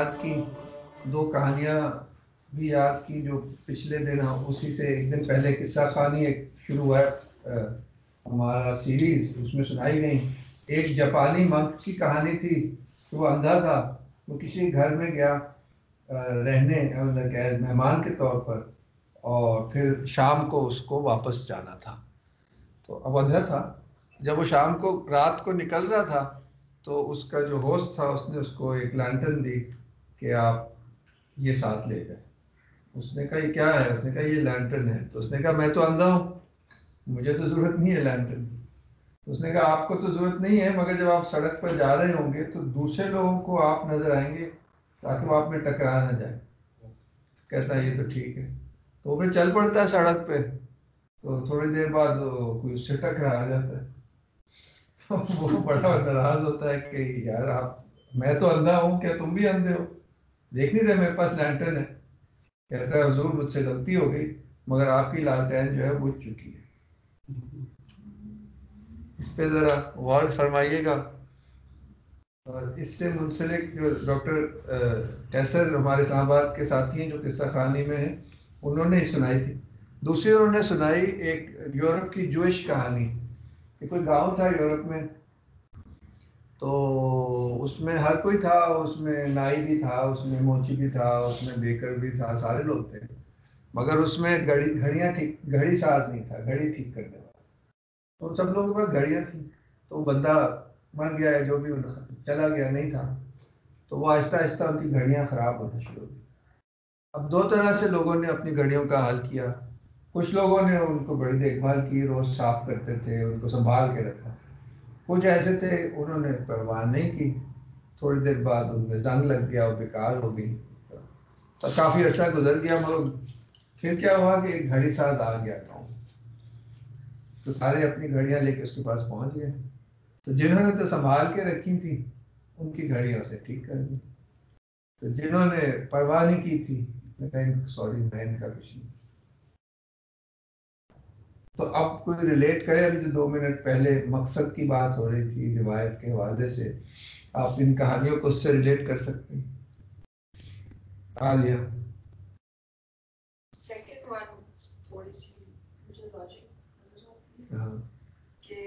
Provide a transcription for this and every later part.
याद की, दो कहानियाँ भी याद की जो पिछले दिन हम उसी से एक दिन पहले किस्सा खानी एक शुरू हुआ हमारा सीरीज, उसमें सुनाई गई। एक जापानी मंक की कहानी थी। वो अंधा था, वो किसी घर में गया रहने मेहमान के तौर पर, और फिर शाम को उसको वापस जाना था। तो अब अंधा था। जब वो शाम को रात को निकल रहा था तो उसका जो होस्ट था उसने उसको एक लैंटर्न दी कि आप ये साथ ले गए। उसने कहा ये क्या है? उसने कहा ये लैंटर्न है। तो उसने कहा मैं तो अंधा हूँ, मुझे तो ज़रूरत नहीं है लैंटर्न। तो उसने कहा आपको तो ज़रूरत नहीं है, मगर जब आप सड़क पर जा रहे होंगे तो दूसरे लोगों को आप नज़र आएंगे ताकि वो आप में टकरा ना जाए। कहता है ये तो ठीक है। तो फिर चल पड़ता है सड़क पे। तो थोड़ी देर बाद कोई उससे टकरा आ जाता है। तो वो बड़ा नाराज होता है कि यार आप, मैं तो अंधा हूँ, क्या तुम भी अंधे हो? देख नहीं रहे मेरे पास लैंटर्न है? कहता है हुजूर मुझसे गलती हो गई, मगर आपकी लालटेन जो है बुझ चुकी है। इस पे जरा गौर फरमाइएगा। और इससे मुंसलिक जो डॉक्टर कैसर हमारे इस्लामाबाद के साथी हैं जो किस्सा खानी में हैं, उन्होंने ही सुनाई थी। दूसरी उन्होंने सुनाई एक यूरोप की जूइश कहानी। कोई गांव था यूरोप में, तो उसमें हर कोई था। उसमें नाई भी था, उसमें मोची भी था, उसमें बेकर भी था, सारे लोग थे। मगर उसमें घड़ी साज नहीं था, घड़ी ठीक करने वाला। तो सब लोगों के पास घड़ियाँ थी। तो बंदा मर गया है जो भी, चला गया नहीं था। तो वो आहिस्ता आहिस्ता उनकी घड़ियाँ खराब होना शुरू हुई। अब दो तरह से लोगों ने अपनी घड़ियों का हल किया। कुछ लोगों ने उनको बड़ी देखभाल की, रोज साफ करते थे, उनको संभाल के रखा। कुछ ऐसे थे उन्होंने परवाह नहीं की। थोड़ी देर बाद उनमें जंग लग गया और बेकार हो गई। तो काफी अर्सा गुजर गया, मगर फिर क्या हुआ कि एक घड़ी साज आ गया गाँव। तो सारे अपनी घड़ियां लेके उसके पास पहुंच गए। तो जिन्होंने तो संभाल के रखी थी उनकी घड़ियां उसने ठीक कर दी। तो जिन्होंने परवाह नहीं की थी, मैं कहीं सॉरी मैं इनका कुछ नहीं। तो अब कोई रिलेट करे, अभी जो 2 मिनट पहले मकसद की बात हो रही थी रिवायत के हवाले से, आप इन कहानियों को उससे रिलेट कर सकते हैं। आलिया सेकंड वन थोड़ी सी मुझे लॉजिक नजर आती है कि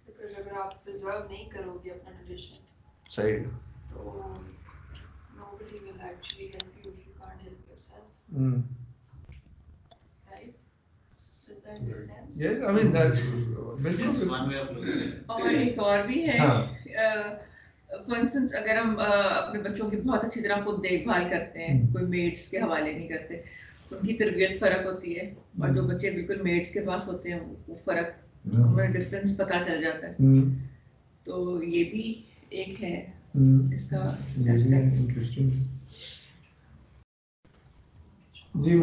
बिकॉज अगर आप प्रिजर्व नहीं करोगे अपना ट्रेडिशन, सही, तो nobody will actually help you if you can't help yourself. Right? Does that make sense? Yes, I mean that's बिल्कुल one way of looking at it. और एक और भी है, फॉर इंस्टेंस अगर हम अपने बच्चों की बहुत अच्छी तरह खुद देखभाल करते हैं, कोई मेड्स के हवाले नहीं करते, उनकी तरबियत फ़र्क होती है। और जो बच्चे बिल्कुल मेड्स के पास होते हैं वो फ़र्क, उन्हें डिफरेंस पता चल जाता है। तो ये भी एक है इसका interesting. Ji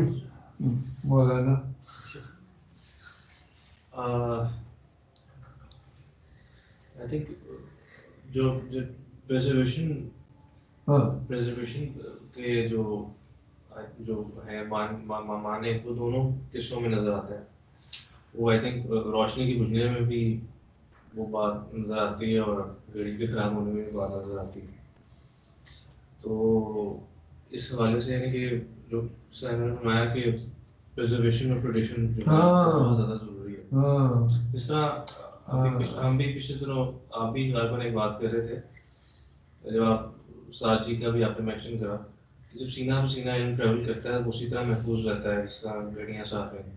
Maulana, I think जो प्रेजर्वेशन के जो है माने वो दोनों किस्सों में नजर आता है। वो आई थिंक रोशनी की बुझने में भी वो बात नजर आती है और घड़ी के खराब होने में भी बात नजर आती है। तो इस हवाले से यानी कि जो मैंने फरमाया कि प्रिजर्वेशन ऑफ ट्रेडिशन जो बहुत ज़्यादा ज़रूरी है। जिस तरह हम भी पिछले दिनों आप भी गायबन एक बात कर रहे थे, जब आप उस्ताद जी का भी आपने मेंशन करा कि जब सीना पसीना इन ट्रैवल करता है उसी तरह महफूज रहता है जिस तरह घड़ियाँ साफ हैं।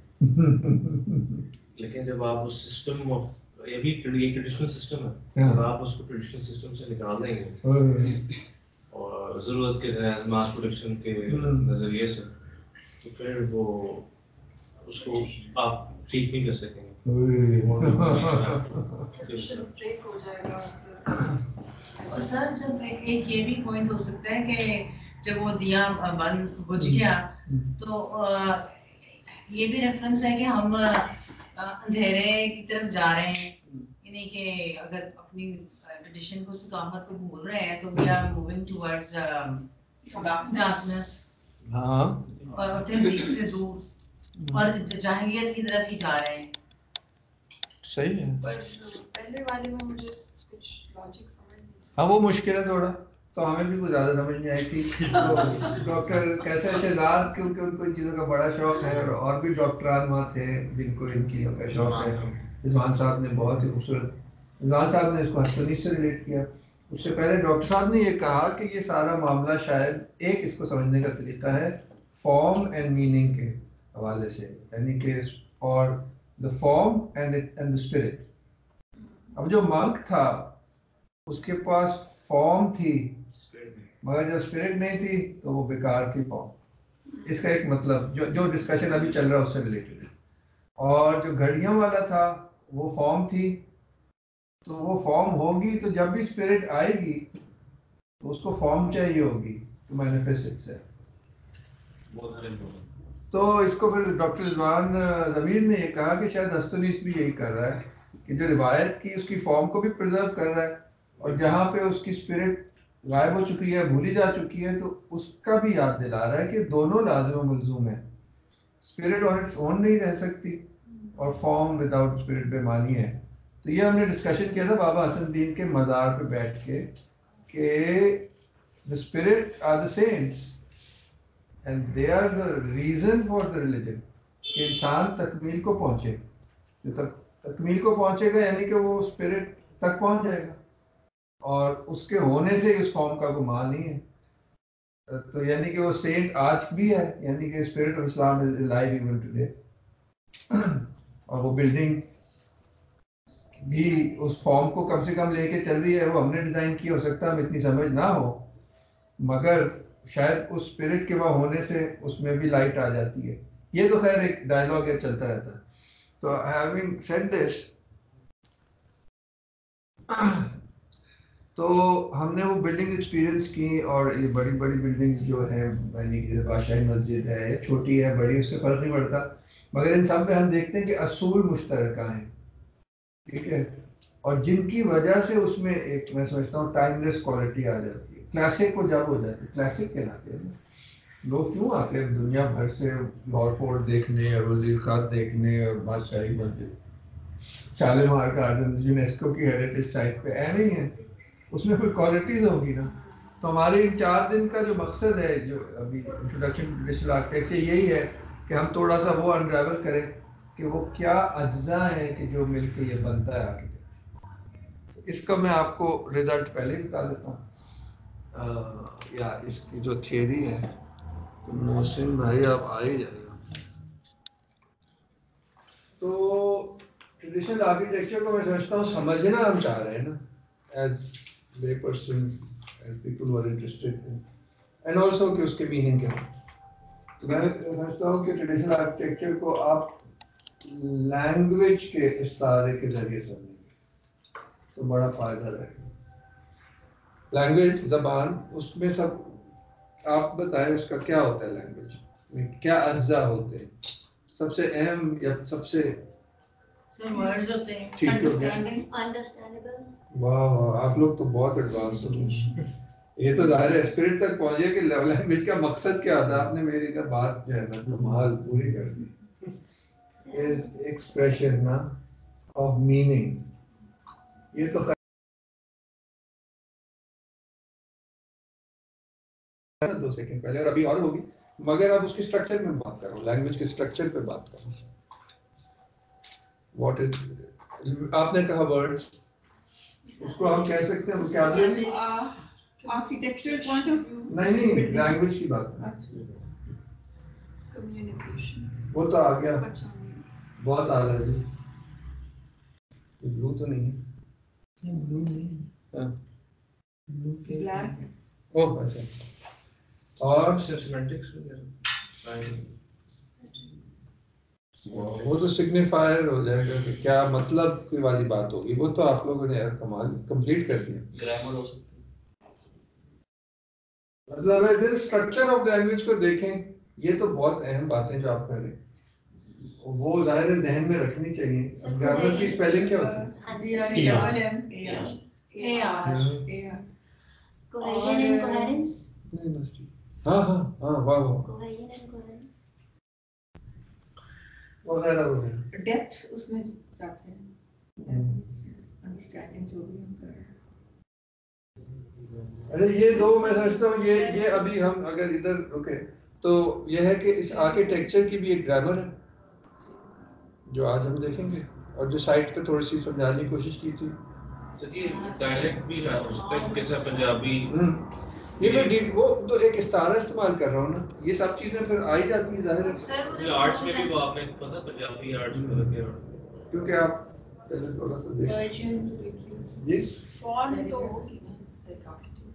लेकिन जब आप उस सिस्टम ऑफ ये भी ट्रेडिशनल सिस्टम है, जब आप उसको ट्रेडिशनल सिस्टम से निकाल देंगे और ज़रूरत के मास प्रोडक्शन के नज़रिए से, तो फिर वो उसको आप ठीक नहीं कर सकेंगे। और सर जब एक ये भी पॉइंट हो सकता है कि जब वो दिया बंद बुझ गया तो ये भी रेफरेंस है कि हम अंधेरे की तरफ जा रहे हैं, यानी कि अगर अपनी ट्रेडिशन को इस्तिकामत को भूल रहे हैं तो we are moving towards darkness और तहजीब से दूर और जाहिलियत की तरफ ही जा रहे हैं। सही है। पर पहले वाले में मुझे कुछ लॉजिक समझ नहीं। हाँ वो मुश्किल है थोड़ा, तो हमें भी कुछ ज़्यादा समझ नहीं आई थी। तो डॉक्टर कैसर शहजाद, क्योंकि उनको इन चीज़ों का बड़ा शौक है, और भी डॉक्टरान वहाँ थे जिनको इन चीज़ों का शौक है। रिजवान साहब ने बहुत ही खूबसूरत, रिजवान साहब ने इसको हस्तनी से रिलेट किया। उससे पहले डॉक्टर साहब ने ये कहा कि ये सारा मामला शायद एक इसको समझने का तरीका है फॉर्म एंड मीनिंग के हवाले से, यानी कि और the form and the spirit. अब जो मंक था उसके पास फॉर्म थी, मगर जब स्पिरिट नहीं थी तो वो बेकार थी फॉर्म। इसका एक मतलब जो डिस्कशन अभी चल रहा है उससे रिलेटेड है। और जो घड़ियों वाला था वो फॉर्म थी, तो वो फॉर्म होगी तो जब भी स्पिरिट आएगी तो उसको फॉर्म चाहिए होगी टू मैनिफेस्ट इटसेल्फ। तो इसको फिर डॉक्टर रिजवान ज़मीर ने ये कहा कि शायद हस्तनीस भी यही कर रहा है कि जो रिवायत की उसकी फॉर्म को भी प्रिजर्व कर रहा है, और जहाँ पे उसकी स्पिरिट गायब हो चुकी है, भूली जा चुकी है, तो उसका भी याद दिला रहा है कि दोनों लाजिम मलजूम है। स्पिरिट ऑन इट्स ओन नहीं रह सकती और फॉर्म विदाउट स्पिरिट बेमानी है। तो ये हमने डिस्कशन किया था बाबा हसनुद्दीन के मज़ार पे बैठ के the spirit are the saints and they are the reason for the religion, कि इंसान तकमील को पहुंचे। जो तकमील को पहुंचेगा यानी कि वो स्पिरिट तक पहुंच जाएगा, और उसके होने से उस फॉर्म का गुमान नहीं है। तो यानी कि वो सेंट आज भी है, यानी कि spirit of Islam is alive even today. और वो बिल्डिंग भी उस फॉर्म को कम से कम लेके चल रही है। वो हमने डिजाइन की, हो सकता है हम इतनी समझ ना हो, मगर शायद उस स्पिरिट के वहाँ होने से उसमें भी लाइट आ जाती है। ये तो खैर एक डायलॉग है, चलता रहता है। तो हैविंग सेड दिस, तो हमने वो बिल्डिंग एक्सपीरियंस की, और ये बड़ी बड़ी बिल्डिंग जो है, यानी कि बादशाही मस्जिद है, छोटी है बड़ी, उससे फर्क नहीं पड़ता, मगर इन सब में हम देखते हैं कि असूल मुश्तरका हैं, ठीक है, और जिनकी वजह से उसमें एक, मैं समझता हूँ, टाइमलेस क्वालिटी आ जाती है। क्लासिक को जब हो जाती है, क्लासिक कहलाते हैं। लोग क्यों आते हैं दुनिया भर से लाहौर फोर्ट देखने और वजीर खान देखने और बादशाही मस्जिद, शालीमार गार्डन यूनेस्को की हेरिटेज साइट पे, ऐसे ही है, उसमें कोई क्वालिटीज होगी ना। तो हमारे इन 4 दिन का जो मकसद है, जो अभी इंट्रोडक्शन टू डिजिटल आर्किटेक्चर, यही है कि हम थोड़ा सा वो अनरावल करें कि वो क्या अज्जा है कि जो मिलके ये बनता है आर्किटेक्चर। तो इसका मैं आपको रिजल्ट पहले ही बता देता हूँ, या इसकी जो थियरी है। तो मोहसिन भाई आप आ ही जाएगा। तो ट्रेडिशनल आर्किटेक्चर को मैं समझता हूँ समझना हम चाह रहे हैं ना, as lay person and people who are interested in, and also कि उसके मीनिंग क्या है। तो मैं समझता हूँ कि ट्रेडिशनल आर्किटेक्चर को आप लैंग्वेज के इस्तारे के जरिए समझेंगे तो बड़ा फायदा रहेगा। लैंग्वेज, जबान, उसमें सब आप बताएं उसका क्या होता है, लैंग्वेज में क्या अज्जा होते हैं, सबसे अहम या सबसे वर्ड्स होते हैं, अंडरस्टैंडेबल। वाह वाह, आप लोग तो बहुत एडवांस हो गए। ये तो जाहिर है स्पिरिट तक पहुंचे कि लैंग्वेज का मकसद क्या होता है। आपने मेरी का बात जो है ना कमाल पूरी कर दी। इज एक्सप्रेशन ना ऑफ मीनिंग। ये तो 2 सेकंड पहले और अभी और होगी, मगर अब उसकी स्ट्रक्चर में बात कर रहा हूँ, लैंग्वेज के स्ट्रक्चर पे बात कर रहा हूँ। व्हाट इज, आपने कहा वर्ड्स, उसको हम कह सकते हैं vocabulary, architectural point of view, नहीं लैंग्वेज की बात है। कम्युनिकेशन वो तो आ गया, बहुत आ रहा है जी। ब्लू तो नहीं है, ब्लू नहीं है, ब्लू के ब्लैक। ओह अच्छा, और सिमेंटिक्स वो तो सिग्निफायर हो जाएगा कि क्या मतलब की वाली बात होगी। वो तो आप लोगों ने यार कमाल कंप्लीट कर दिया। ग्रामर हो सकती है, मतलब है फिर स्ट्रक्चर ऑफ लैंग्वेज को देखें। ये तो बहुत अहम बातें जो आप कर रहे हैं, वो जाहिर है जहन में रखनी चाहिए। अब ग्रामर की स्पेलिंग क्या होती है? Cohesion and coherence. हाँ हाँ हाँ, वाह वाह, कोहेजन एंड कोहेरेंस वगैरह वगैरह। डेप्थ उसमें जाते हैं, अंडरस्टैंडिंग जो भी हम कर रहे हैं। अरे ये दो मैं समझता हूँ ये अभी हम अगर इधर रुके तो ये है कि इस आर्किटेक्चर की भी एक ग्रामर है जो आज हम देखेंगे और जो साइट पे थोड़ी सी समझाने की कोशिश की थी। डायलेक्ट भी हो सकता है जैसे पंजाबी। ये मैं वो तो एक इस्तारा इस्तेमाल कर रहा हूँ ना, ये सब चीजें फिर आ ही जाती है जाहिर है। आर्ट्स में भी वो आपने पता पंजाबी आर्ट्स में क्योंकि आप थोड़ा सा देख जी फॉन्ट तो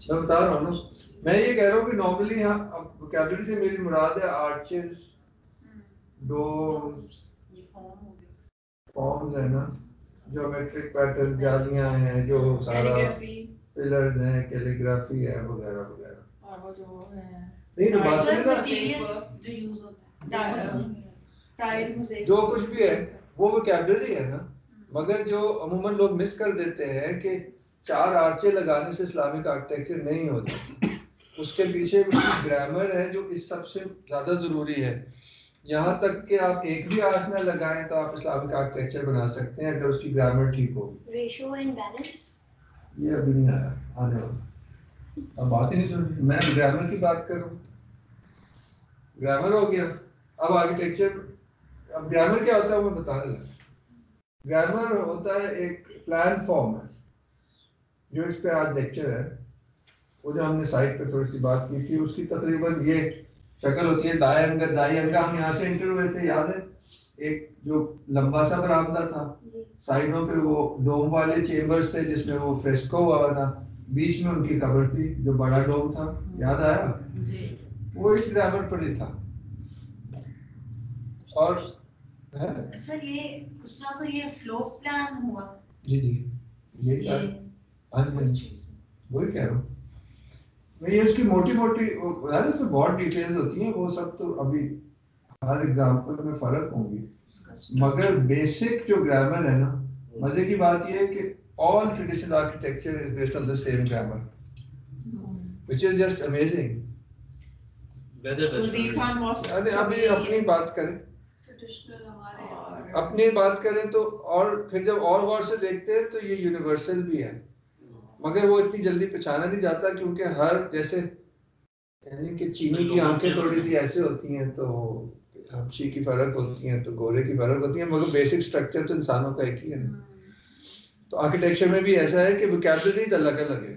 मैं बता रहा हूँ ना, मैं ये कह रहा हूँ कि नॉर्मली यहाँ वोकैबुलरी से मेरी मुराद है आर्चेस, डोम्स, फॉर्म्स है ना, ज्योमेट्रिक पैटर्न, जालियां हैं, जो सारा पिलर्स हैं, कैलीग्राफी है वगैरह वगैरह। और वो जो है नहीं तो बात है ना जो यूज होता है टाइल मोज़ेक जो कुछ भी है वो वोकैबुलरी है ना, मगर जो अमूमन लोग मिस कर देते हैं कि 4 आर्चे लगाने से इस्लामिक आर्किटेक्चर नहीं होता, उसके पीछे उसकी ग्रामर है जो इस सबसे ज़्यादा ज़रूरी है। यहाँ तक कि आप एक भी आर्च ना लगाएं तो आप इस्लामिक आर्किटेक्चर बना सकते हैं अगर उसकी ग्रामर ठीक हो। रेशियो एंड बैलेंस ये अभी नहीं आया, आने वाला। अब बात ही नहीं सुन, मैं ग्रामर की बात कर रहा हूँ। ग्रामर हो गया, अब आर्किटेक्चर। अब ग्रामर क्या होता है वो बता रहा हूँ। ग्रामर होता है एक प्लान फॉर्म है जो इस पे आज लेक्चर है, वो जो हमने साइट पे थोड़ी सी बात की थी उसकी तकरीबन ये शक्ल होती है। दाएं अंगा हम यहाँ से एंटर हुए थे, याद है, एक जो लंबा सा बरामदा था, साइडों पे वो डोम वाले चेम्बर्स थे जिसमें वो फ्रेस्को हुआ था, बीच में उनकी कब्र थी जो बड़ा डोम था, याद आया जी। वो इस ग्रामर पर ही था। और सर ये उसका तो ये फ्लो प्लान हुआ जी जी ये वही कह रहा हूँ मैं, ये उसकी मोटी मोटी यार इसमें बहुत डिटेल्स होती हैं, वो सब तो अभी हर एग्जाम्पल में फर्क होंगी, मगर बेसिक जो ग्रामर है ना, मजे की बात ये है कि all traditional architecture is based on the same grammar, which is just amazing. अभी अपनी बात करें, अपनी बात करें तो, और फिर जब और गौर से देखते हैं तो ये यूनिवर्सल भी है, मगर वो इतनी जल्दी पहचाना नहीं जाता क्योंकि हर जैसे यानी कि चीनी की आंखें थोड़ी सी ऐसे होती हैं तो हबशी की फर्क होती हैं तो गोरे की फर्क होती है, मगर बेसिक स्ट्रक्चर तो इंसानों का एक ही है ना। तो आर्किटेक्चर में भी ऐसा है कि वोकैबुलरीज अलग अलग है।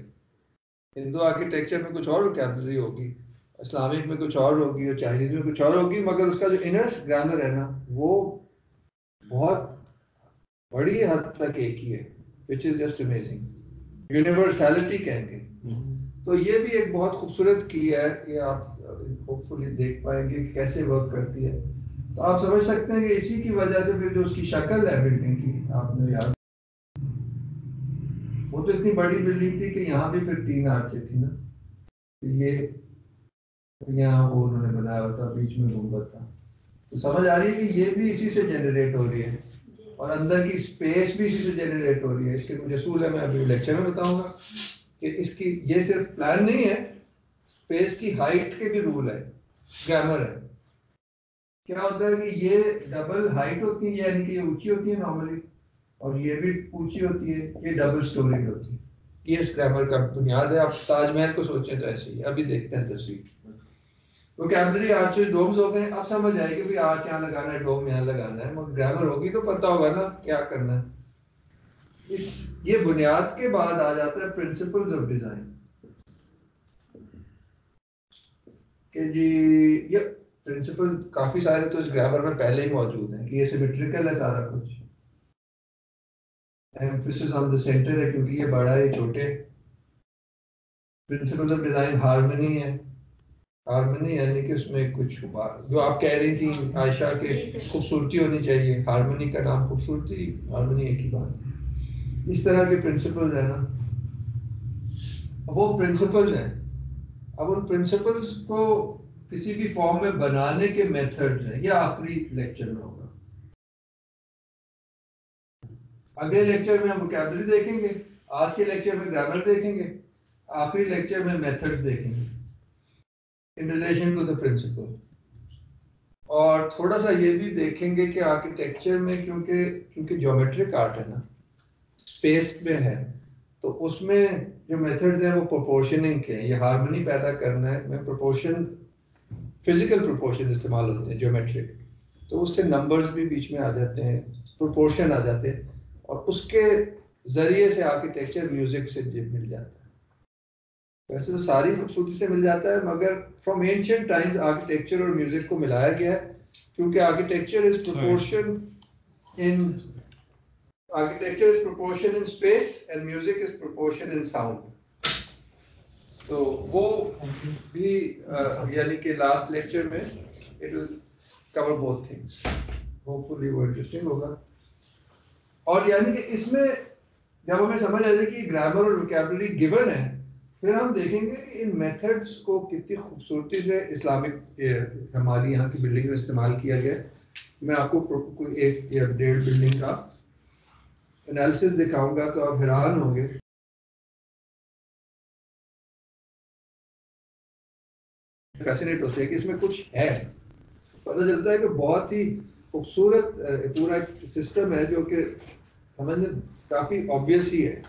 हिंदू आर्किटेक्चर में कुछ और वोकैबुलरी होगी, इस्लामिक में कुछ और होगी और चाइनीज में कुछ और होगी, मगर उसका जो इनर ग्रामर है ना वो बहुत बड़ी हद तक एक ही है, which is just amazing, universality कहेंगे। तो ये भी एक बहुत खूबसूरत की है कि आप होपफुली देख पाएंगे कि कैसे वर्क करती है, तो आप समझ सकते हैं कि इसी की वजह से फिर जो उसकी शक्ल है बिल्डिंग की, आपने याद, वो तो इतनी बड़ी बिल्डिंग थी कि यहाँ भी फिर 3 आर्चें थी ना, ये यहाँ वो उन्होंने बनाया हुआ था, बीच में गुंबद था, तो समझ आ रही है कि ये भी इसी से जनरेट हो रही है और अंदर की स्पेस भी इसी से जनरेट हो रही है। इसके कुछ असूल है, मैं अभी लेक्चर में बताऊंगा कि इसकी ये सिर्फ प्लान नहीं है, स्पेस की हाइट के भी रूल है, ग्रामर है। क्या होता है कि ये डबल हाइट होती है, यानी कि ये ऊंची होती है नॉर्मली, और ये भी ऊंची होती है, ये डबल स्टोरी होती है। ये इस ग्रामर का बुनियाद है। आप ताजमहल को सोचें तो ऐसे ही, अभी देखते हैं तस्वीर। वोकैबुलरी आर्चेस डोम्स हो गए, अब समझ आएगी भी आर्च यहाँ लगाना है, डोम यहाँ लगाना है, मगर ग्रामर होगी तो पता होगा ना क्या करना है। इस ये बुनियाद के बाद आ जाता है प्रिंसिपल्स ऑफ डिजाइन कि जी ये प्रिंसिपल काफी सारे तो इस ग्रामर में पहले ही मौजूद हैं कि ये सिमेट्रिकल है सारा कुछ, एम्फेसिस ऑन द सेंटर है क्योंकि ये बड़ा है छोटे। प्रिंसिपल्स ऑफ डिजाइन हार्मनी है, हार्मनी यानी कि उसमें कुछ जो आप कह रही थी आयशा के खूबसूरती होनी चाहिए, हार्मनी का नाम खूबसूरती, हार्मनी एक ही बात है। इस तरह के प्रिंसिपल्स है ना, वो प्रिंसिपल्स हैं। अब उन प्रिंसिपल्स को किसी भी फॉर्म में बनाने के मेथड्स हैं, ये आखिरी लेक्चर में होगा। अगले लेक्चर में हम वोकैबुलरी देखेंगे, आज के लेक्चर में ग्रामर देखेंगे, आखिरी लेक्चर में मेथड्स देखेंगे in relation to the principle. और थोड़ा सा ये भी देखेंगे कि आर्किटेक्चर में क्योंकि ज्योमेट्रिक आर्ट है ना, स्पेस में है, तो उसमें जो मेथड्स हैं वो प्रोपोर्शनिंग के हैं, ये हार्मनी पैदा करना है में प्रोपोर्शन, फिजिकल प्रोपोर्शन इस्तेमाल होते हैं ज्योमेट्रिक, तो उससे नंबर्स भी बीच में आ जाते हैं, प्रोपोर्शन आ जाते हैं, और उसके जरिए से आर्किटेक्चर म्यूजिक से मिल जाता है। वैसे तो सारी खूबसूरती से मिल जाता है, मगर फ्रॉम एंशिएंट टाइम्स आर्किटेक्चर और म्यूजिक को मिलाया गया है, क्योंकि architecture is proportion in space and music is proportion in sound. तो वो भी यानी कि लास्ट लेक्चर में it will cover both things, hopefully वो इंटरेस्टिंग होगा। और यानी कि इसमें जब हमें समझ आ जाए कि ग्रामर और वोकैबुलरी गिवन है, फिर हम देखेंगे कि इन मेथड्स को कितनी खूबसूरती से इस्लामिक हमारी यहाँ की बिल्डिंग में इस्तेमाल किया गया। मैं आपको कोई 1 या 1.5 बिल्डिंग का एनालिसिस दिखाऊंगा तो आप हैरान होंगे। फैसिनेट होते हैं कि इसमें कुछ है, पता चलता है कि बहुत ही खूबसूरत पूरा सिस्टम है जो कि समझने काफी ऑब्वियस ही है,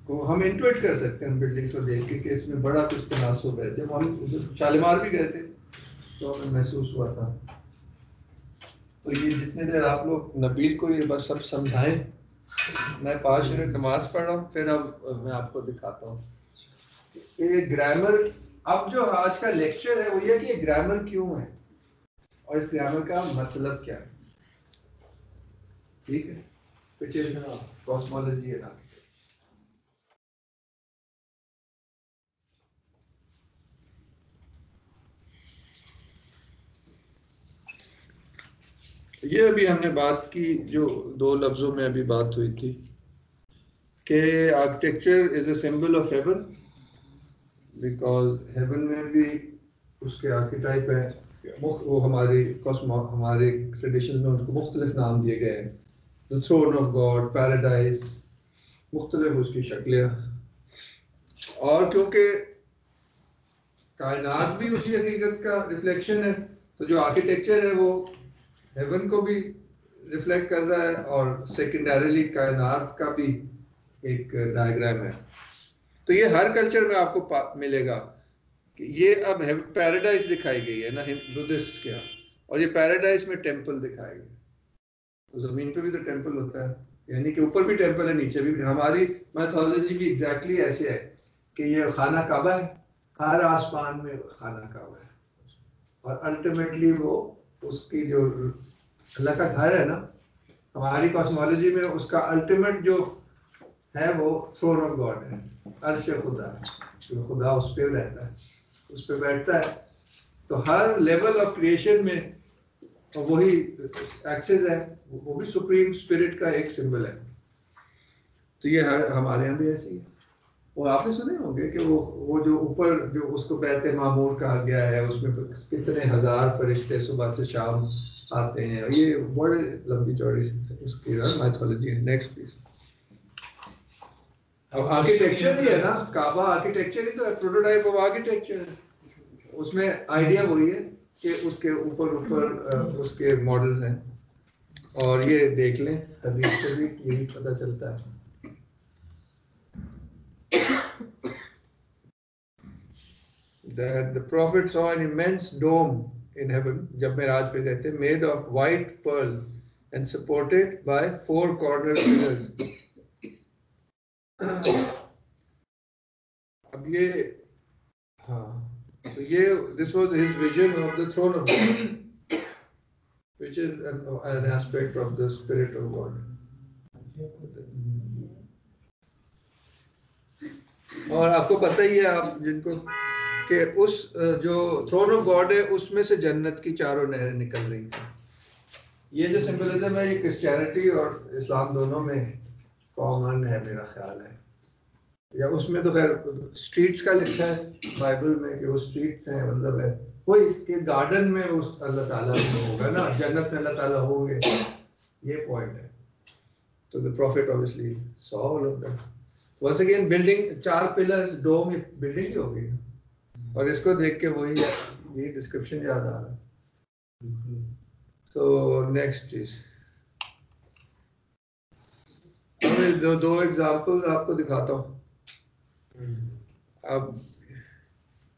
तो हम इंटुइट कर सकते हैं बिल्डिंग्स को देख के कि इसमें बड़ा कुछ तनासुब है। जब हम शालीमार भी गए थे तो हमें महसूस हुआ था। तो ये जितने देर आप लोग नबील को ये बस सब समझाएं, मैं 5 मिनट नमाज पढ़ रहा हूँ, फिर अब मैं आपको दिखाता हूँ ये ग्रामर। अब जो आज का लेक्चर है वो ये कि ग्रामर क्यों है और इस ग्रामर का मतलब क्या है, ठीक है। कॉस्मोलॉजी है ना, ये अभी हमने बात की, जो 2 लफ्जों में अभी बात हुई थी कि architecture is a symbol of heaven, because heaven में भी उसके आर्किटाइप है, वो हमारे ट्रेडिशन में उनको मुख्तलिफ नाम दिए गए हैं, the throne of God, paradise, मुख्तलिफ उसकी शक्लें। और क्योंकि कायनात भी उसी हकीकत का रिफ्लेक्शन है, तो जो आर्किटेक्चर है वो हेवन को भी रिफ्लेक्ट कर रहा है और सेकेंडरीली कायनात का भी एक डायग्राम है। तो ये हर कल्चर में आपको मिलेगा कि ये अब पैराडाइज दिखाई गई है ना बुद्धिस्ट के यहाँ, और ये पैराडाइज में टेंपल दिखाए गए। तो जमीन पे भी तो टेंपल होता है, यानी कि ऊपर भी टेंपल है, नीचे भी। हमारी मैथोलॉजी भी एग्जैक्टली ऐसे है कि ये खाना काबा है, हर आसमान में खाना काबा है, और अल्टीमेटली वो उसकी जो अल्लाह का घर है ना, हमारी कॉस्मोलॉजी में उसका अल्टीमेट जो है वो थ्रोन ऑफ गॉड है, अर्श खुदा, जो खुदा उस पर रहता है, उस पर बैठता है। तो हर लेवल ऑफ क्रिएशन में वही एक्सेस है, वो भी सुप्रीम स्पिरिट का एक सिंबल है। तो ये हमारे यहाँ भी ऐसी है। वो आपने सुने होंगे कि वो जो ऊपर जो उसको बैत मामूर कहा गया है, उसमें कितने हजार फरिश्ते सुबह से शाम आते हैं। ये बड़े लंबी चौड़ी उसकी माइथोलॉजी है। Next please. अब आर्किटेक्चर भी है ना, काबा आर्किटेक्चर ही तो है, प्रोटोटाइप ऑफ आर्किटेक्चर। उसमें आइडिया वही है कि उसके ऊपर उसके मॉडल्स हैं, और ये देख लें हदीस से भी यही पता चलता है। That the prophet saw an immense dome in heaven, जब मेराज पे गए थे, made of white pearl and supported by 4 corner pillars. अब ये हाँ, तो ये this was his vision of the throne of God, which is an aspect of the spirit of God. और आपको पता ही है, आप जिनको कि उस जो थ्रोन ऑफ गॉड है उसमें से जन्नत की 4 नहरें निकल रही थी। ये जो सिंबलिज्म है ये क्रिश्चियनिटी और इस्लाम दोनों में कॉमन है मेरा ख्याल है। या उसमें तो खैर स्ट्रीट्स का लिखा है बाइबल में कि वो स्ट्रीट्स हैं, मतलब है वही कि गार्डन में उस अल्लाह ताला होगा ना, जन्नत में अल्लाह ताला होंगे, ये पॉइंट है। तो the profit obviously saw all of that. Once again building 4 pillars, dome, building ही होगी, और इसको देख के वही ये डिस्क्रिप्शन याद आ रहा है। So next please. अब दो एग्जांपल्स आपको दिखाता हूँ। अब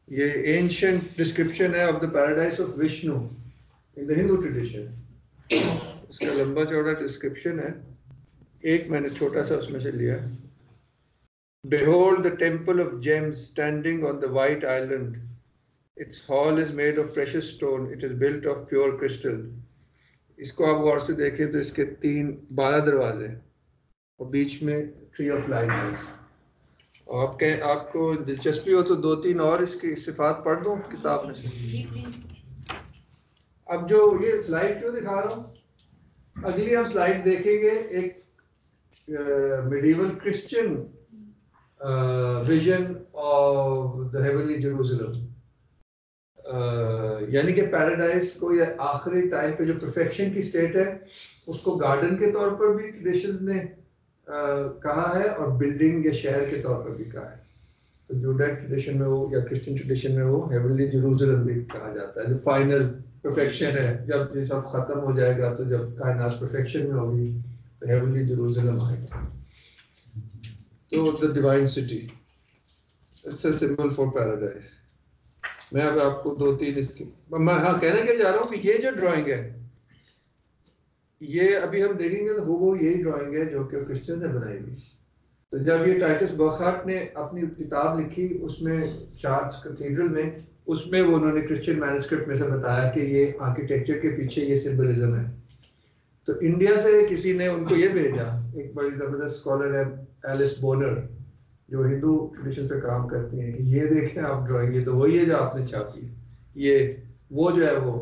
ये एंशिएंट डिस्क्रिप्शन है of the paradise of Vishnu in the Hindu tradition. इसका लंबा चौड़ा डिस्क्रिप्शन है, एक मैंने छोटा सा उसमें से लिया। Behold the temple of gems standing on the white island. Its hall is made of precious stone. It is built of pure crystal. इसको आप गौर से देखें तो इसके 12 दरवाजे और बीच में ट्री ऑफ लाइफ है। आपको दिलचस्पी हो तो 2-3 और इसकी सिफात पढ़ दो किताब में से। अब जो ये स्लाइड क्यों दिखा रहा हूँ, अगली हम स्लाइड देखेंगे एक medieval Christian vision of the heavenly Jerusalem, यानी कि पैराडाइज को या आखिरी टाइम पे जो परफेक्शन की स्टेट है उसको गार्डन के तौर पर भी ट्रेडिशंस ने कहा है और बिल्डिंग या शहर के तौर पर भी कहा है। तो जूडाइक ट्रेडिशन में वो या क्रिश्चियन ट्रेडिशन में वो हेवनली जेरूसलम भी कहा जाता है, जो फाइनल परफेक्शन है। जब ये सब खत्म हो जाएगा तो जब कायनात परफेक्शन में होगी तो हेवनली जेरूसलम आएगा। तो the divine city, it's a symbol for paradise. मैं अब आपको 2-3 इसकी हाँ कहने के जा रहा हूँ कि ये जो ड्राइंग है ये अभी हम देखेंगे तो वो यही ड्राइंग है जो कि क्रिश्चियन ने बनाई हुई। तो जब ये टाइटस बर्खार्ट ने अपनी किताब लिखी उसमें चार्ल्स कैथेड्रल में, उसमें वो उन्होंने क्रिश्चियन मैन्युस्क्रिप्ट में से बताया कि ये आर्किटेक्चर के पीछे ये सिंबलिज्म है। तो इंडिया से किसी ने उनको ये भेजा, एक बड़ी जबरदस्त स्कॉलर है एलिस बोनर जो हिंदू ट्रेडिशन पे काम करती हैं, कि ये देखें आप ड्राइंग, ये तो वही है जो आपने छापी, ये वो जो है वो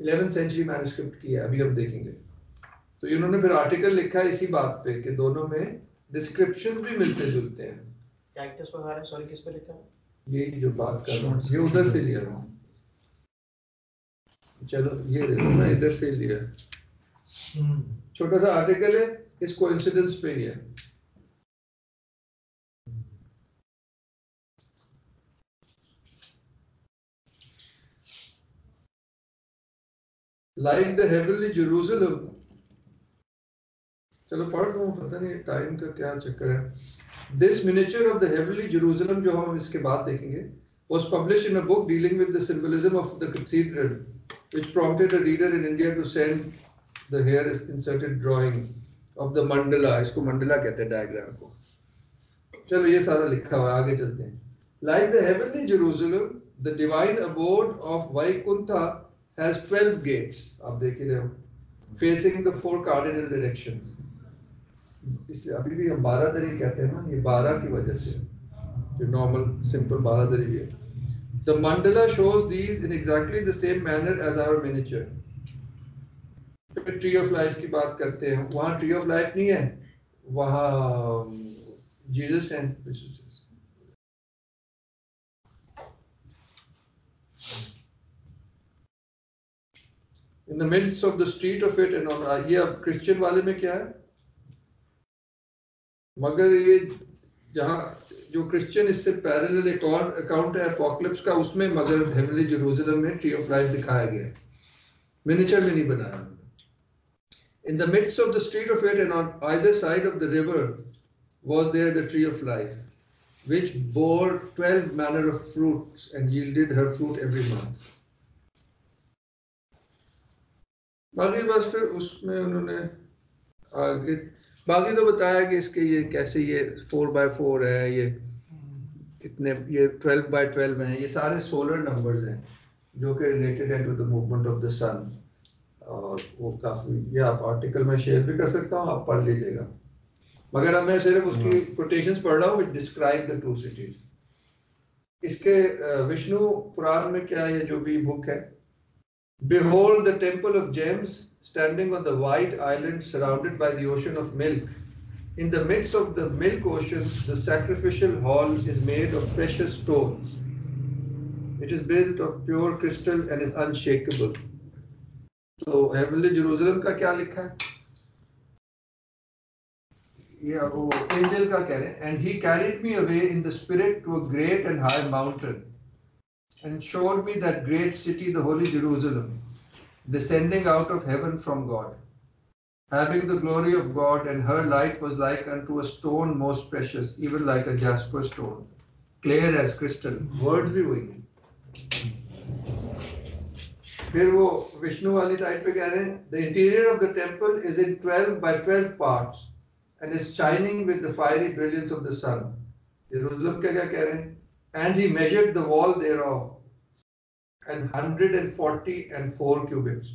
11th सेंचुरी मैन्युस्क्रिप्ट की है, अभी हम देखेंगे। तो इन्होंने फिर आर्टिकल लिखा है इसी बात पे कि दोनों में डिस्क्रिप्शन भी मिलते जुलते हैं। क्या किस पर है, सॉरी किस पे लिखा है? ये जो बात कर रहा हूँ ये उधर से लिया हूँ, चलो ये देखो मैं इधर से लिया, छोटा सा आर्टिकल है, इस कोइंसिडेंस पे ही है। Like the heavenly Jerusalem, चलो पढ़ लो, पता नहीं टाइम का क्या चक्कर है। This miniature of the heavenly Jerusalem जो हम इसके बाद देखेंगे was published in a book dealing with the symbolism of the cathedral, which prompted a reader in India to send the here inserted drawing of the mandala। इसको मंडला कहते हैं diagram को। चलो ये सारा लिखा हुआ है, आगे चलते हैं। Like the heavenly Jerusalem, the divine abode of Vaikuntha has 12 gates, आप देख ही रहे हो, facing the 4 cardinal directions। इसे अभी भी हम 12 दरी कहते हैं ना, ये 12 की वजह से जो नॉर्मल सिंपल 12 दरी है। The mandala shows these in exactly the same manner as our miniature। Tree of life की बात करते हैं, वहाँ ट्री ऑफ लाइफ नहीं है, वहाँ जीसस है। In the midst of the street of it and on, ये अब क्रिश्चियन वाले में क्या है, मगर ये जहाँ जो क्रिश्चियन इससे पैरेलल एक और अकाउंट है एपोकलिप्स का, उसमें मगर हेवनली जेरूसलम में ट्री ऑफ लाइफ दिखाया गया है, मिनिएचर में नहीं बनाया। In the midst of the street of it and on either side of the river was there the tree of life, which bore 12 manner of fruits and yielded her fruit every month। बाकी बस फिर उसमें उन्होंने आगे बाकी तो बताया कि इसके ये कैसे ये 4x4 है, ये कितने, ये 12x12 हैं, ये सारे सोलर नंबर्स हैं जो कि रिलेटेड है to the movement of the sun. और वो काफ़ी, ये आप आर्टिकल में शेयर भी कर सकता हूँ, आप पढ़ लीजिएगा, मगर अब मैं सिर्फ उसकी कोटेशंस पढ़ रहा हूँ विच डिस्क्राइब द 2 cities। इसके विष्णु पुराण में क्या है, जो भी बुक है, Behold the temple of gems standing on the white island surrounded by the ocean of milk. In the midst of the milk ocean, the sacrificial hall is made of precious stones. It is built of pure crystal and is unshakable. तो heavenly Jerusalem का क्या लिखा है, ये वो angel का कह रहे हैं, and he carried me away in the spirit to a great and high mountain and showed me that great city, the holy Jerusalem, descending out of heaven from God, having the glory of God, and her light was like unto a stone most precious, even like a jasper stone, clear as crystal. Words भी वही हैं. फिर वो विष्णु वाली side पे कह रहे हैं, the interior of the temple is in 12 by 12 parts and is shining with the fiery brilliance of the sun. Jerusalem का क्या कह रहे हैं? And he measured the wall thereof, and 144 cubits.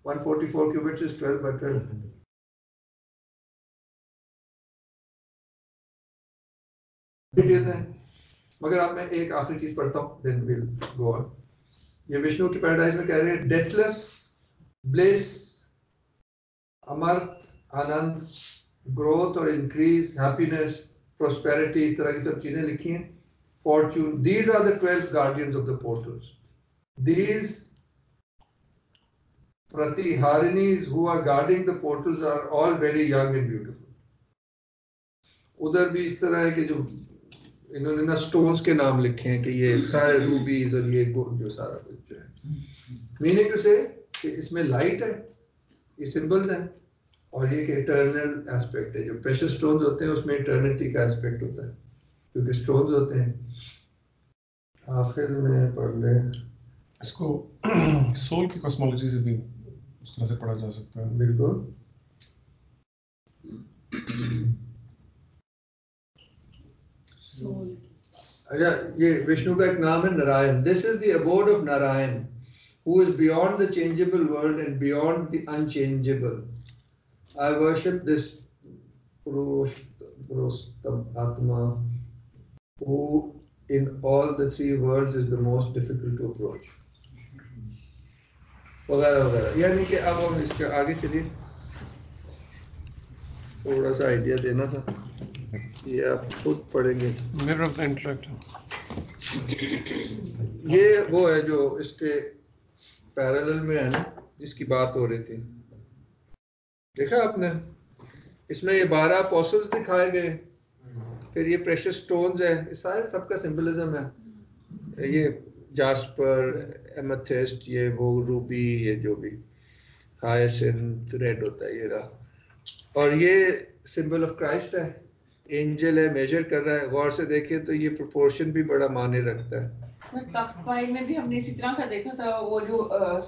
144 cubits is 12 by 12. Details हैं, मगर अब मैं एक आखिरी चीज पढ़ता हूँ, then we'll go on. ये विष्णु की पैराडाइज में कह रहे हैं, डेथलेस, ब्लिस, अमर्त, आनंद, ग्रोथ और इंक्रीज, हैप्पीनेस, प्रोस्पेरिटी, इस तरह की सब चीजें लिखी हैं. Fortune, these are the 12 guardians of the portals. These Pratiharinis who are guarding the portals are all very young and beautiful. उधर भी इस तरह है कि जो इन्होंने ना स्टोन्स के नाम लिखे हैं कि ये सारे रूबीज और ये जो सारा कुछ जो है, मीनिंग टू से कि इसमें लाइट है, ये सिंबल्स हैं, और ये इटर्नल एस्पेक्ट है. जो प्रेशियस स्टोन्स होते हैं उसमें इटर्निटी का एस्पेक्ट होता है, क्योंकि स्टोन्स होते हैं. आखिर में पढ़ ले इसको सोल की कॉस्मोलॉजी से भी उस तरह से पढ़ा जा सकता है. बिल्कुल. अच्छा, ये विष्णु का एक नाम है Narayan. This is the abode of Narayan, who is beyond the changeable world and beyond the unchangeable. I worship this Purushottam atma, who in all the three worlds is the most difficult to approach. वगैरह वगैरह. यानी कि अब हम इसके आगे चलिए, थोड़ा सा आइडिया देना था, ये आप खुद पढ़ेंगे. मिरर ऑफ द इंटेलेक्ट, ये वो है जो इसके पैरेलल में है ना, जिसकी बात हो रही थी. देखा आपने, इसमें ये 12 अपोस्टल्स दिखाए गए, फिर ये प्रेशियस स्टोन्स है, ये सारे सबका सिंबलिज्म है. ये जास्पर, एमेथिस्ट, ये वो रूबी, ये जो भी हायसिंथ रेड होता है, ये रहा. और ये सिंबल ऑफ क्राइस्ट है. एंजल है, मेजर कर रहा है. गौर से देखिए तो ये प्रोपोर्शन भी बड़ा मायने रखता है. तख्तपाई में भी हमने इसी तरह का देखा था, वो जो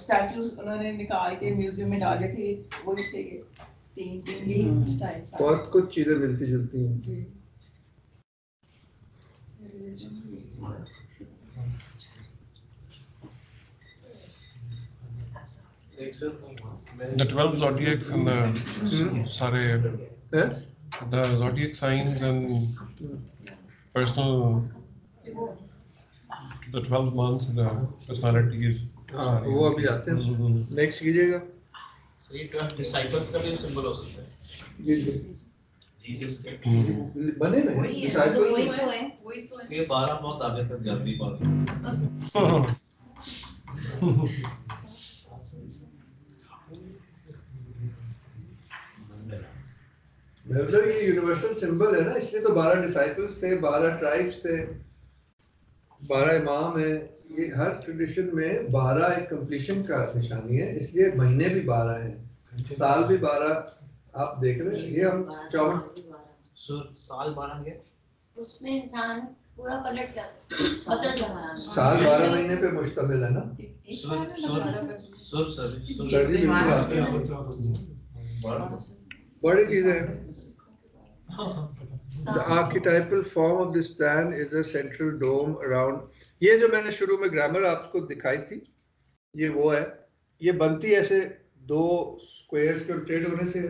स्टैचूज उन्होंने निकाल के म्यूजियम में डाले थे, वही थे ये तीन स्टाइल. बहुत कुछ चीजें मिलती जुलती हैं. the 12 zodiacs and the सारे the zodiac signs and personal the 12 months and the personalities. हाँ, वो अभी आते हैं. नेक्स्ट कीजिएगा. सर ये 12 डिसाइपल्स का भी सिंबल हो सकता है. जीसस के बने ना डिसाइपल. वही तो है. ये 12 बहुत आगे तक जाती बात. मतलब ये यूनिवर्सल सिंबल है ना, इसलिए तो 12 डिसाइपल्स थे, 12 ट्राइब्स थे, 12 इमाम है. ये हर ट्रेडिशन में 12 एक कंप्लीशन का निशानी है, इसलिए महीने भी 12 हैं, साल भी 12. आप देख रहे हैं, ये हम 54 साल 12 है, उसमें इंसान पूरा पलट जाता है, बदल जाता है. साल 12 महीने पे मुश्तमिल है ना. सर्दी बिल्कुल आती है. बड़ी चीजें हैं. The archetypal form of this plan is a central dome around. ये जो मैंने शुरू में ग्रामर आपको दिखाई थी, ये वो है. ये बनती ऐसे 2 स्क्वायर्स के रोटेट होने से,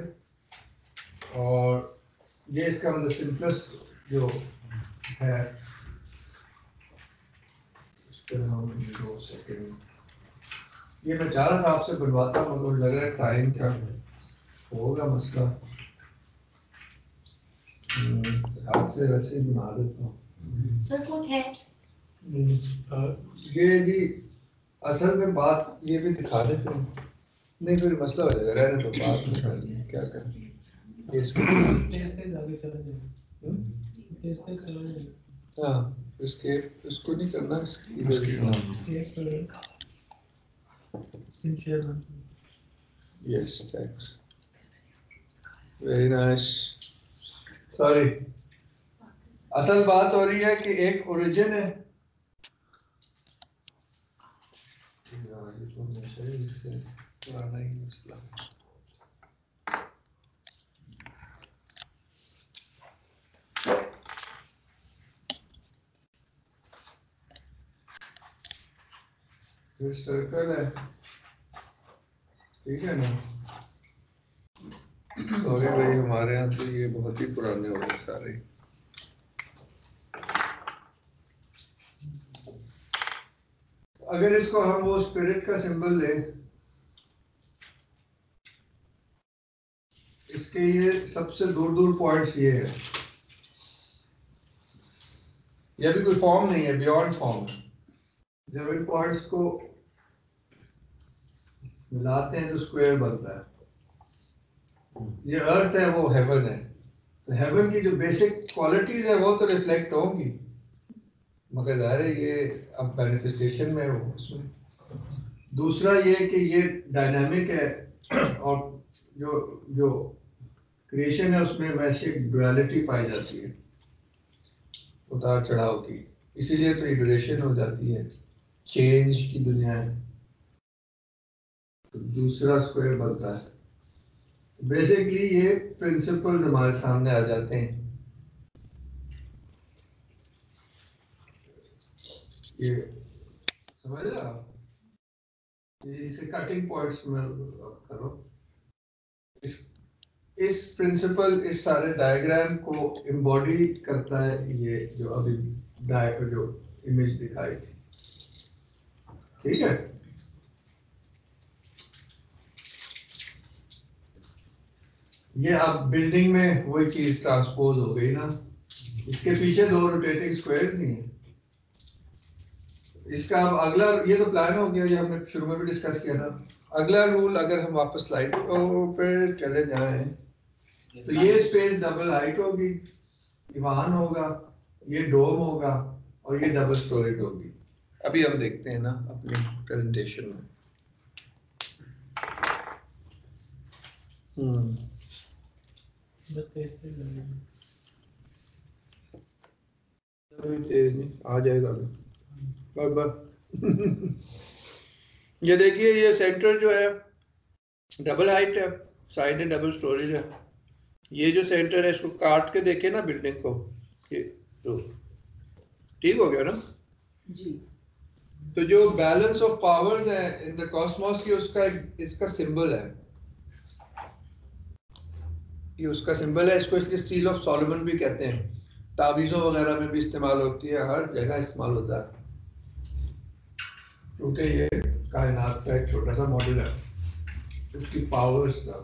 और ये इसका मतलब सिंपलेस्ट जो है, इसके नाम 2 सेकंड. ये मैं चाह रहा था आपसे बनवाता, मगर लग रहा है टाइम का होगा मसला. हाथ से वैसे ही बना देता हूँ. सर फुट है ये जी असल में बात ये भी दिखा देते हैं. नहीं फिर मसला हो जाएगा, रहने तो बात क्या करें. ये इसके हाँ, इसके इसको नहीं करना, yes thanks. Very nice. Sorry, असल बात हो रही है कि एक ओरिजिन है, यार ये तो हमेशा ही इससे पुराना ही मसला। ये सर्कल है, ठीक है ना। सॉरी भाई, हमारे यहाँ तो ये बहुत ही पुराने हो गए सारे। अगर इसको हम वो स्पिरिट का सिंबल ले, इसके ये सबसे दूर दूर पॉइंट्स ये है, ये भी कोई फॉर्म नहीं है, बियॉन्ड फॉर्म। जब इन पॉइंट्स को मिलाते हैं तो स्क्वायर बनता है। ये अर्थ है, वो हेवन है, तो हेवन की जो बेसिक क्वालिटीज है वो तो रिफ्लेक्ट होंगी, मगर ज़ाहिर है ये अब मैनिफेस्टेशन में हो उसमें। दूसरा ये कि ये डायनामिक है और जो जो क्रिएशन है उसमें वैसे डुअलिटी पाई जाती है, उतार चढ़ाव की, इसीलिए तो ड्यूरेशन हो जाती है, चेंज की दुनिया है। तो दूसरा स्क्वायर बनता है। बेसिकली ये प्रिंसिपल्स हमारे सामने आ जाते हैं। ये समझ रहे आप, इसे कटिंग पॉइंट्स में करो। इस प्रिंसिपल इस सारे डायग्राम को एम्बॉडी करता है, ये जो अभी जो इमेज दिखाई थी, ठीक है। ये अब बिल्डिंग में वही चीज ट्रांसपोज हो गई ना। इसके पीछे दो रोटेटिंग स्क्वायर नहीं है। इसका अब अगला, ये तो प्लान हो गया, ये हमने शुरू में भी डिस्कस किया था। अगला रूल, अगर हम वापस स्लाइड पे चले जाएं, तो ये स्पेस डबल हाइट होगी, दीवान होगा, ये डोम होगा और ये डबल स्टोरेज होगी। अभी हम देखते हैं ना अपनी प्रेजेंटेशन में। तेज नहीं आ जाएगा ये देखिए, ये सेंटर जो है डबल हाइट है, साइड है डबल स्टोरेज है। ये जो सेंटर है इसको काट के देखे ना बिल्डिंग को, ये तो ठीक हो गया ना जी। तो जो बैलेंस ऑफ पावर्स है इन द कॉस्मोस की, उसका इसका सिंबल है, ये उसका सिंबल है। इसको इसलिए सील ऑफ सोलोमन भी कहते हैं, तावीज़ों वगैरह में भी इस्तेमाल होती है, हर जगह इस्तेमाल होता है, क्योंकि ये कायनात का एक छोटा सा मॉडल है, उसकी पावर्स का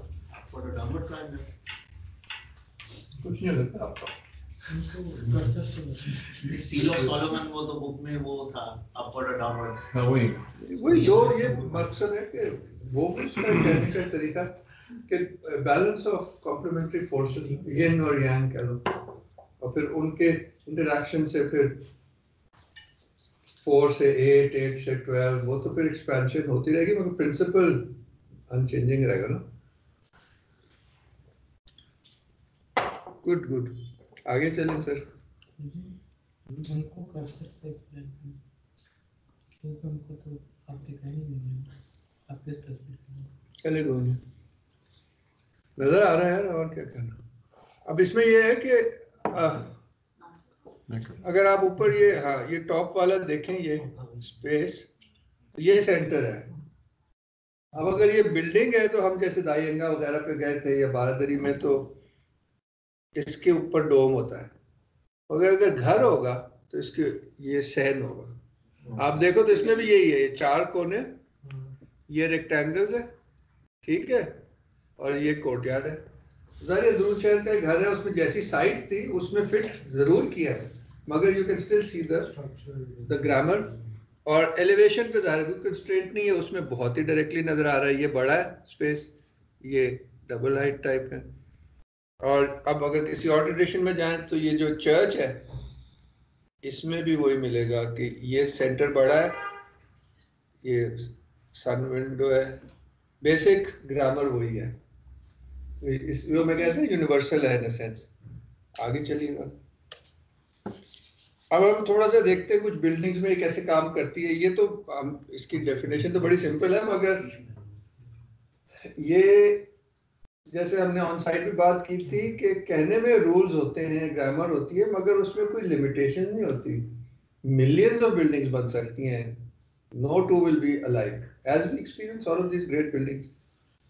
कुछ नहीं लगता आपको। सील ऑफ सोलोमन वो तो बुक में वो था, अपवर्ड और डाउनवर्ड। हाँ वही दो ये मकसद है कि वो भी उसका कहने का तरीका कि बैलेंस ऑफ कॉम्प्लीमेंट्री फोर्सेस, यिन और यांग कह लो, और फिर उनके इंटरेक्शन से फिर 4 से 8, 8 से 12, वो तो फिर एक्सपेंशन होती रहेगी, मगर प्रिंसिपल अनचेंजिंग रहेगा ना। गुड गुड, आगे चलें सर। हमको कर्सर से एक्सप्लेन क्योंकि हमको तो आप दिखाई नहीं देंगे, आप किस तस्वीर चले कोई नजर आ रहा है यार, और क्या करना। अब इसमें ये है कि अगर आप ऊपर ये, हाँ ये टॉप वाला देखें, ये स्पेस, ये सेंटर है। अब अगर ये बिल्डिंग है तो हम जैसे दाईयंगा वगैरह पे गए थे या बारादरी में, तो इसके ऊपर डोम होता है। अगर घर होगा तो इसके ये सहन होगा। आप देखो तो इसमें भी यही है, ये 4 कोने, ये रेक्टेंगल्स है, ठीक है, और ये कोर्टयार्ड है। ज़ाहिर दुरूद शहर का घर है, उसमें जैसी साइट थी उसमें फिट जरूर किया है, मगर you can still see the grammar. और एलिवेशन पे ज़ाहिर कोई कंस्ट्रेंट नहीं है, उसमें बहुत ही डायरेक्टली नजर आ रहा है। ये बड़ा है स्पेस, ये डबल हाइट टाइप है। और अब अगर किसी और ट्रेडिशन में जाएं तो ये जो चर्च है इसमें भी वही मिलेगा कि ये सेंटर बड़ा है, ये सन विंडो है, बेसिक ग्रामर वही है। इस वो मैं कहता हूँ यूनिवर्सल है इन सेंस। आगे चलिएगा। अब हम थोड़ा सा देखते हैं कुछ बिल्डिंग्स में कैसे काम करती है। ये तो इसकी डेफिनेशन तो बड़ी सिंपल है, मगर ये जैसे हमने ऑन साइड भी बात की थी कि कहने में रूल्स होते हैं, ग्रामर होती है, मगर उसमें कोई लिमिटेशन नहीं होती। मिलियंस ऑफ बिल्डिंग्स बन सकती हैं, no two will be alike as we experience all of this great buildings.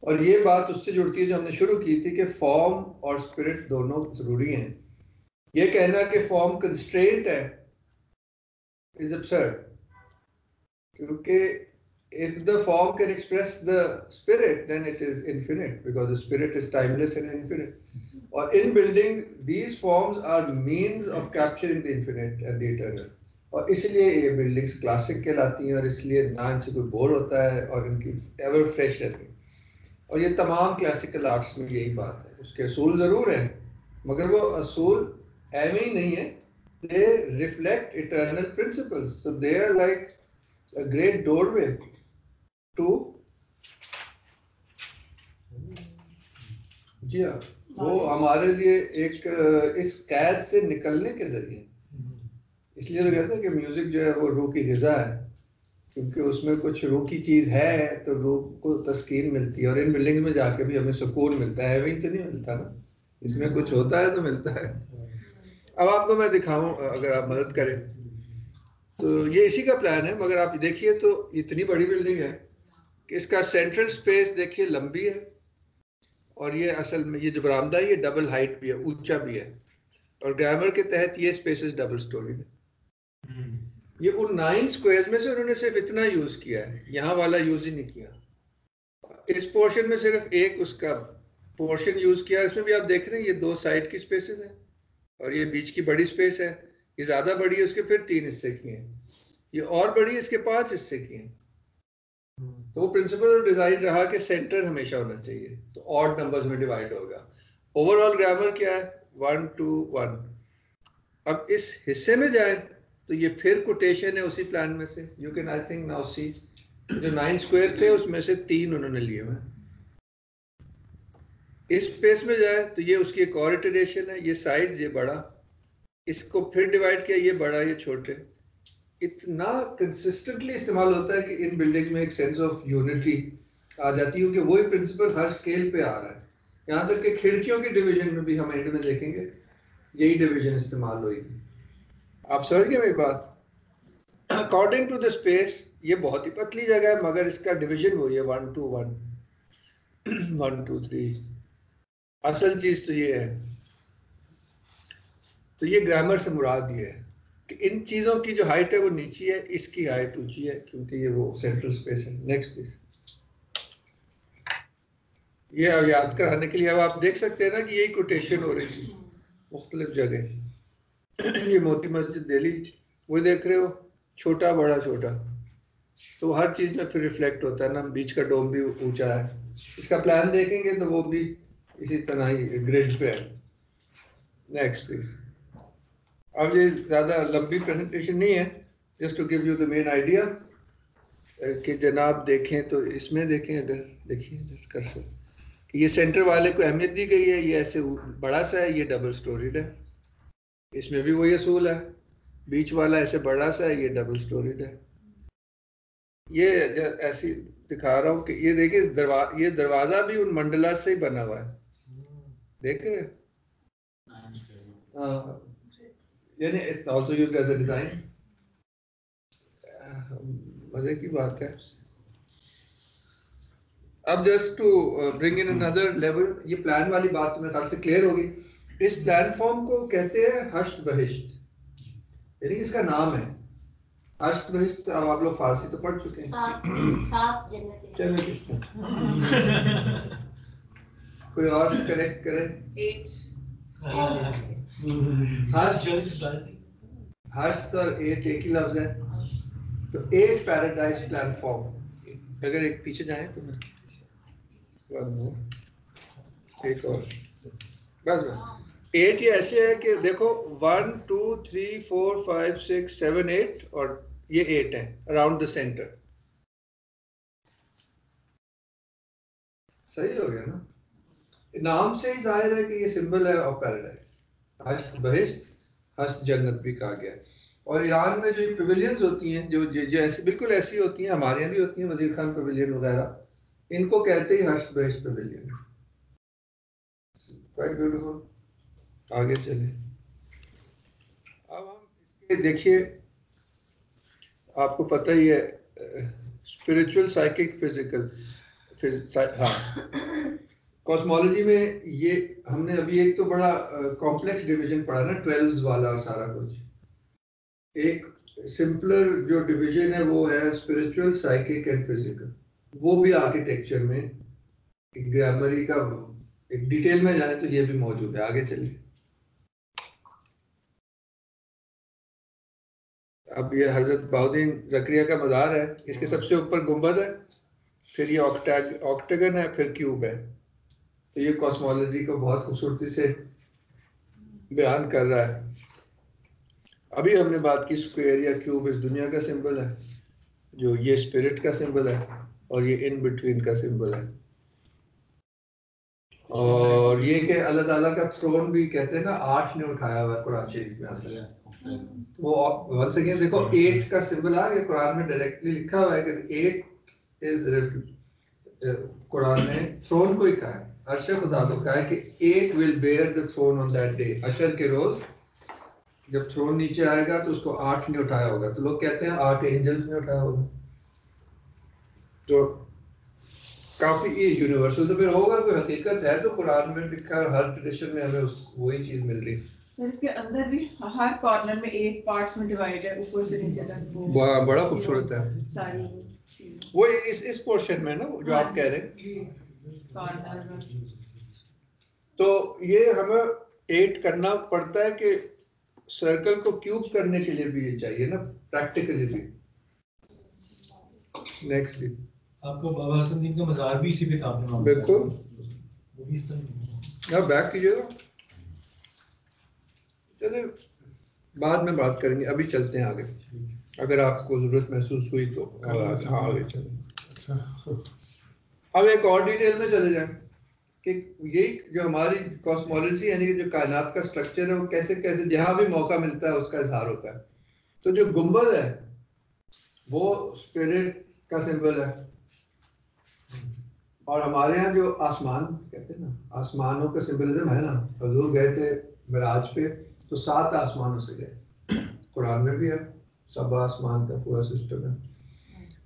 और ये बात उससे जुड़ती है जो हमने शुरू की थी कि फॉर्म और स्पिरिट दोनों जरूरी हैं। ये कहना कि फॉर्म कंस्ट्रेंट है इज absurd, क्योंकि if the form can express the spirit then it is infinite, because the spirit is timeless and infinite. Or in building these forms are means of capturing the infinite and the eternal. और इसलिए ये buildings classic कहलाती हैं और इसलिए ना इनसे कोई बोर होता है और इनकी एवर फ्रेश रहती है। और ये तमाम क्लासिकल आर्ट्स में यही बात है। उसके असूल ज़रूर हैं, मगर वो असूल एम ही नहीं है। they reflect eternal principles, so they are like a great doorway to जी हाँ, वो हमारे लिए एक इस कैद से निकलने के जरिए। इसलिए तो कहते हैं कि म्यूजिक जो है वो रूह की ग़िज़ा है, क्योंकि उसमें कुछ रूह की चीज़ है तो रूह को तस्कीन मिलती है। और इन बिल्डिंग्स में जाके भी हमें सुकून मिलता है, वहीं तो नहीं मिलता ना, इसमें कुछ होता है तो मिलता है। अब आपको मैं दिखाऊं, अगर आप मदद करें तो ये इसी का प्लान है, मगर आप देखिए तो इतनी बड़ी बिल्डिंग है कि इसका सेंट्रल स्पेस देखिए लंबी है, और ये असल में ये जो बरामदा है ये डबल हाइट भी है, ऊंचा भी है, और ग्रामर के तहत ये स्पेसेस डबल स्टोरी है। ये उन 9 स्क्वायर्स में से उन्होंने सिर्फ इतना यूज किया है, यहाँ वाला यूज ही नहीं किया। इस पोर्शन में सिर्फ एक उसका पोर्शन यूज किया। इसमें भी आप देख रहे हैं ये 2 साइड की स्पेसेस हैं और ये बीच की बड़ी स्पेस है। ये ज्यादा बड़ी है, उसके फिर 3 हिस्से की हैं, ये और बड़ी है, इसके 5 हिस्से की हैं। तो वो प्रिंसिपल ऑफ डिजाइन रहा कि सेंटर हमेशा होना चाहिए, तो ऑड नंबर्स में डिवाइड होगा। ओवरऑल ग्रामर क्या है, 1 2 1। अब इस हिस्से में जाए तो ये फिर कोटेशन है उसी प्लान में से। You can I think now see जो 9 स्क्वायर थे उसमें से 3 उन्होंने लिए हुए। इस स्पेस में जाए तो ये उसकी एक और इटरेशन है, ये साइड ये बड़ा, इसको फिर डिवाइड किया, ये बड़ा ये छोटे। इतना कंसिस्टेंटली इस्तेमाल होता है कि इन बिल्डिंग में एक सेंस ऑफ यूनिटी आ जाती है, क्योंकि वही प्रिंसिपल हर स्केल पे आ रहा है। यहाँ तक कि खिड़कियों की डिवीजन में भी हम एंड में देखेंगे यही डिवीजन इस्तेमाल होगी। आप समझ गए मेरी बात? अकॉर्डिंग टू द स्पेस ये बहुत ही पतली जगह है, मगर इसका डिवीजन वही है 1 2 1 1 2 3। असल चीज तो ये है, तो ये ग्रामर से मुराद ये है कि इन चीजों की जो हाइट है वो नीची है, इसकी हाइट ऊंची है, क्योंकि ये वो सेंट्रल स्पेस है। Next please. ये अब याद कराने के लिए अब आप देख सकते हैं ना कि यही कोटेशन हो रही थी मुख्तलिफ जगह। ये मोती मस्जिद दिल्ली वो देख रहे हो, छोटा बड़ा छोटा, तो हर चीज में फिर रिफ्लेक्ट होता है ना। बीच का डोम भी ऊंचा है, इसका प्लान देखेंगे तो वो भी इसी तरह ही ग्रिड पे है। Next please. अब ये ज़्यादा लंबी प्रेजेंटेशन नहीं है, just to give you the main idea कि जनाब देखें तो इसमें देखें, अगर देखिए इधर कर सकते कि ये सेंटर वाले को अहमियत दी गई है, ये ऐसे बड़ा सा है, ये डबल स्टोरीड है। इसमें भी वही असूल है, बीच वाला ऐसे बड़ा सा है, ये डबल स्टोरीड है। ये ऐसी दिखा रहा हूँ कि ये देखिए ये दरवाजा भी उन मंडला से ही बना हुआ है, देख रहे हैं? यानी it's also used as a design. मजे की बात है। अब just to bring in another level, ये प्लान वाली बात मेरे ख्याल से क्लियर होगी। इस प्लेटफॉर्म को कहते हैं हश्त बहिश्त, यानी इसका नाम है हश्त बहिश्त। अब आप लोग फारसी तो पढ़ चुके हैं। सात जन्नतें। चलो कोई और करेक्ट करे। 8 हश्त और 8 एक ही लफ्ज है, तो 8 पैराडाइज प्लेटफॉर्म। अगर एक पीछे जाए तो मैं एक और बस 8 ये ऐसे है कि देखो 1 2 3 4 5 6 7 8 और ये 8 है अराउंड द सेंटर। सही हो गया ना? नाम से ही जाहिर है कि ये सिंबल है ऑफ पैराडाइज। हश्त बहिश्त, हश्त जन्नत भी कहा गया। और ईरान में जो पवेलियंस होती हैं जो ऐसी बिल्कुल ऐसी होती हैं, हमारे यहाँ भी होती हैं वजीर खान पवेलियन वगैरह, इनको कहते हैं हश्त बहिश्त पवेलियन। Quite beautiful. आगे चले। अब हम इसके देखिए, आपको पता ही है स्पिरिचुअल साइकिक फिजिकल, हाँ कॉस्मोलॉजी में ये हमने अभी एक तो बड़ा कॉम्प्लेक्स डिवीजन पढ़ा ना, 12 वाला और सारा कुछ। एक सिंपलर जो डिवीजन है वो है स्पिरिचुअल साइकिक एंड फिजिकल। वो भी आर्किटेक्चर में ग्रामरी का एक डिटेल में जाने तो ये भी मौजूद है। आगे चलिए। अब ये हजरत बहाउद्दीन ज़करिया का मज़ार है, इसके सबसे ऊपर गुंबद है, फिर ये ऑक्टेगन है, फिर क्यूब है। तो ये कॉस्मोलॉजी को बहुत खूबसूरती से बयान कर रहा है। अभी हमने बात की स्क्वायर या क्यूब इस दुनिया का सिंबल है, जो ये स्पिरिट का सिंबल है, और ये इन बिटवीन का सिंबल है। और ये कि अल्लाह ताला का थ्रोन भी कहते हैं ना, 8 ने उठाया हुआ है कुरान शरीफ में असल। वो वंस अगेन देखो 8 का सिंबल आ गया कुरान में, डायरेक्टली लिखा हुआ है कि 8 इज, कुरान ने थ्रोन को ही कहा है, अर्श खुदा को कहा है कि 8 will bear the throne on that day. Asher के रोज जब थ्रोन नीचे आएगा तो उसको 8 ने उठाया होगा। तो लोग कहते हैं 8 एंजल्स ने उठाया होगा। तो काफी ये यूनिवर्सल तो फिर होगा, कोई हकीकत है तो कुरान में लिखा है, हर ट्रेडिशन में हमें वही चीज मिल रही है। सर इसके अंदर भी हर कॉर्नर में 8 पार्ट्स में डिवाइड है, ऊपर से नीचे तक। बड़ा खूबसूरत है सारी वो इस पोर्शन में ना जो आप कह रहे हैं। तो ये हमें 8 करना पड़ता है कि सर्कल को क्यूब करने के लिए भी ये चाहिए ना, प्रैक्टिकली भी। नेक्स्ट आपको बाबा हसनुद्दीन का मज़ार भी इसी पे था आपने? बिल्कुल, वो भी इस तरह। आप बैक कीजिएगा, चलिए बाद में बात करेंगे, अभी चलते हैं आगे, अगर आपको जरूरत महसूस हुई तो। हाँ आगे चलें। अब एक और डिटेल में चले जाएं कि यही जो हमारी कॉस्मोलॉजी यानी कि जो कायनात का स्ट्रक्चर है वो कैसे कैसे जहाँ भी मौका मिलता है उसका इजहार होता है। तो जो गुंबद है वो स्पिरिट का सिंबल है, और हमारे यहाँ जो आसमान कहते हैं ना, आसमानों का सिंबलिज्म है ना। हजूर गए थे मिराज पे तो 7 आसमानों से गए, कुरान में भी है 7 आसमान का पूरा सिस्टम है।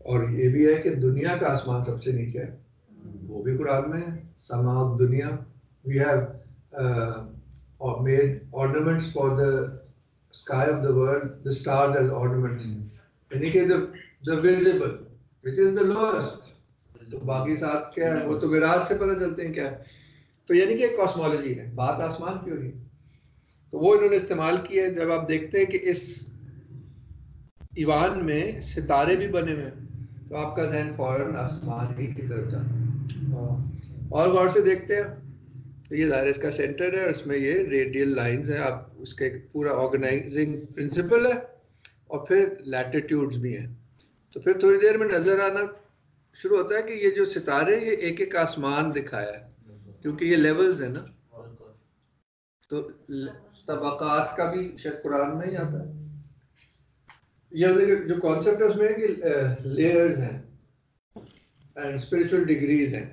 और ये भी है कि दुनिया का आसमान सबसे नीचे है, वो भी कुरान में है। समा दुनिया, we have made ornaments for the sky of the world, the stars as ornaments, यानी कि the visible which is the lowest. तो बाकी 7 क्या है वो तो विराज से पता चलते हैं क्या है। तो यानी कि एक कॉस्मोलॉजी है, बात आसमान की हो रही है। तो वो इन्होंने इस्तेमाल किया है। जब आप देखते हैं कि इस ईवान में सितारे भी बने हुए हैं तो आपका जहन फौरन आसमान ही की तरफ जाता है। और गौर से देखते हैं तो ये ज़ाहिर इसका सेंटर है, इसमें ये रेडियल लाइंस है। आप उसका एक पूरा ऑर्गेनाइजिंग प्रिंसिपल है, और फिर लैटिट्यूड्स भी हैं। तो फिर थोड़ी देर में नजर आना शुरू होता है कि ये जो सितारे ये एक एक आसमान दिखाया है, क्योंकि ये लेवल्स है ना। तो तबकात का भी शायद कुरान में ही आता है। ये जो कॉन्सेप्ट है उसमें कि लेयर्स हैं एंड स्पिरिचुअल डिग्रीज हैं।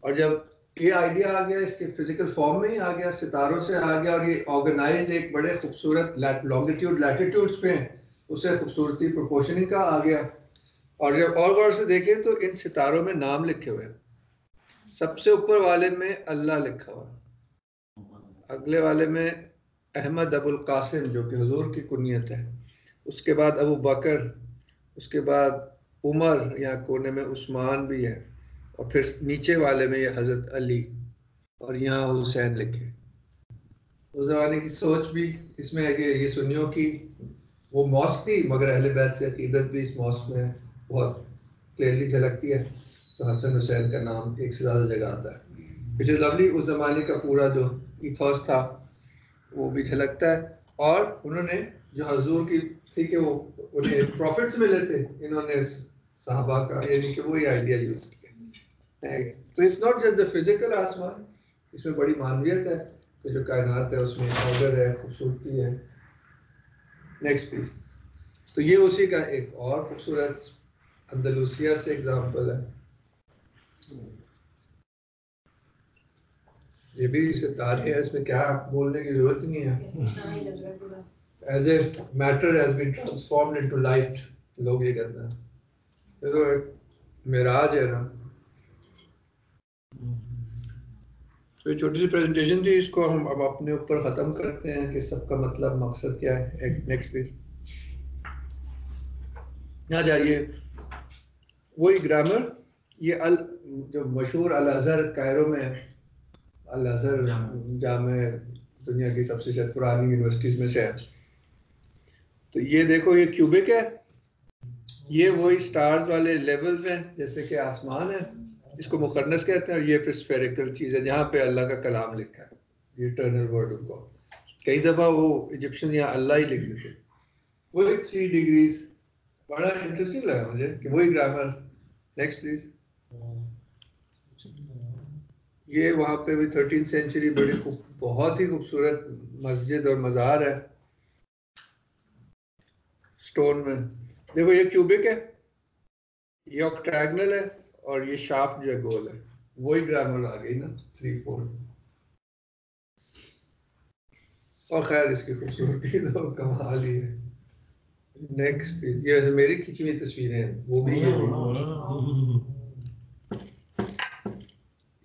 और जब ये आइडिया आ गया, इसके फिजिकल फॉर्म में ही आ गया, सितारों से आ गया, और ये ऑर्गेनाइज एक बड़े खूबसूरत लॉन्गिट्यूड लैटिट्यूड्स पे उससे खूबसूरती प्रोपोर्शनिंग का आ गया। और जब और गौर से देखें तो इन सितारों में नाम लिखे हुए हैं। सबसे ऊपर वाले में अल्लाह लिखा हुआ है, अगले वाले में अहमद अबुल कासिम जो कि हुजूर की कुनियत है, उसके बाद अबू बकर, उसके बाद उमर, यहाँ कोने में उस्मान भी है, और फिर नीचे वाले में ये हज़रत अली, और यहाँ हुसैन लिखे। उस ज़माने की सोच भी इसमें है कि ये सुन्नियों की वो मॉस्क थी, मगर अहले बैत से अकीदत भी इस मॉस्क में बहुत क्लियरली झलकती है। तो हसन हुसैन का नाम एक से ज़्यादा जगह आता है, विच इज़ लवली। उस ज़माने का पूरा जो इथॉस था वो भी झलकता है। और उन्होंने जो हजूर की थी कि वो उन्हें प्रॉफिट्स मिले थे, इन्होंने सहाबा का यानी कि वही आइडिया यूज़ किया। तो it's not just the physical आसमान, इसमें बड़ी मानवियत है कि जो कायनात है उसमें ऑर्डर है, खूबसूरती है। Next please. तो ये उसी का एक और खूबसूरत अंदलूसिया से एग्जाम्पल है। ये भी सितारे है, इसमें क्या बोलने की जरूरत नहीं है। As if matter has been transformed into light, लोग ये कहते हैं। ये तो एक मिराज है ना। तो ये छोटी सी प्रेजेंटेशन थी, इसको हम अब अपने ऊपर ख़त्म करते हैं कि सबका मतलब मकसद क्या है। Next please. यहाँ जाइए, वही ग्रामर, ये जो मशहूर अल अज़हर कायरो में, अल अज़हर जामे दुनिया की सबसे शायद पुरानी यूनिवर्सिटीज़ में से है। तो ये देखो, ये क्यूबिक है, ये वही स्टार्स वाले लेवल्स हैं जैसे कि आसमान है, इसको मुकन्नस कहते हैं। और ये फिर स्फेरिकल चीज़ है जहाँ पे अल्लाह का कलाम लिखा है, ये इटर्नल वर्ड ऑफ गॉड। कई दफ़ा वो इजिप्शियन यहाँ अल्लाह ही लिख देते। वही 3 डिग्रीज, बड़ा इंटरेस्टिंग लगा मुझे कि वही ग्रामर। Next please. ये वहाँ पे भी 13th सेंचुरी बड़ी बहुत ही खूबसूरत मस्जिद और मज़ार है स्टोन में। देखो, ये क्यूबिक है, ये ऑक्टैगनल है, और ये शाफ्ट जो है गोल है। वही ग्रामर आ गई ना 3-4। और खैर इसकी खूबसूरती तो कमाल ही है। नेक्स्ट, ये मेरी खींची हुई तस्वीरें हैं, वो भी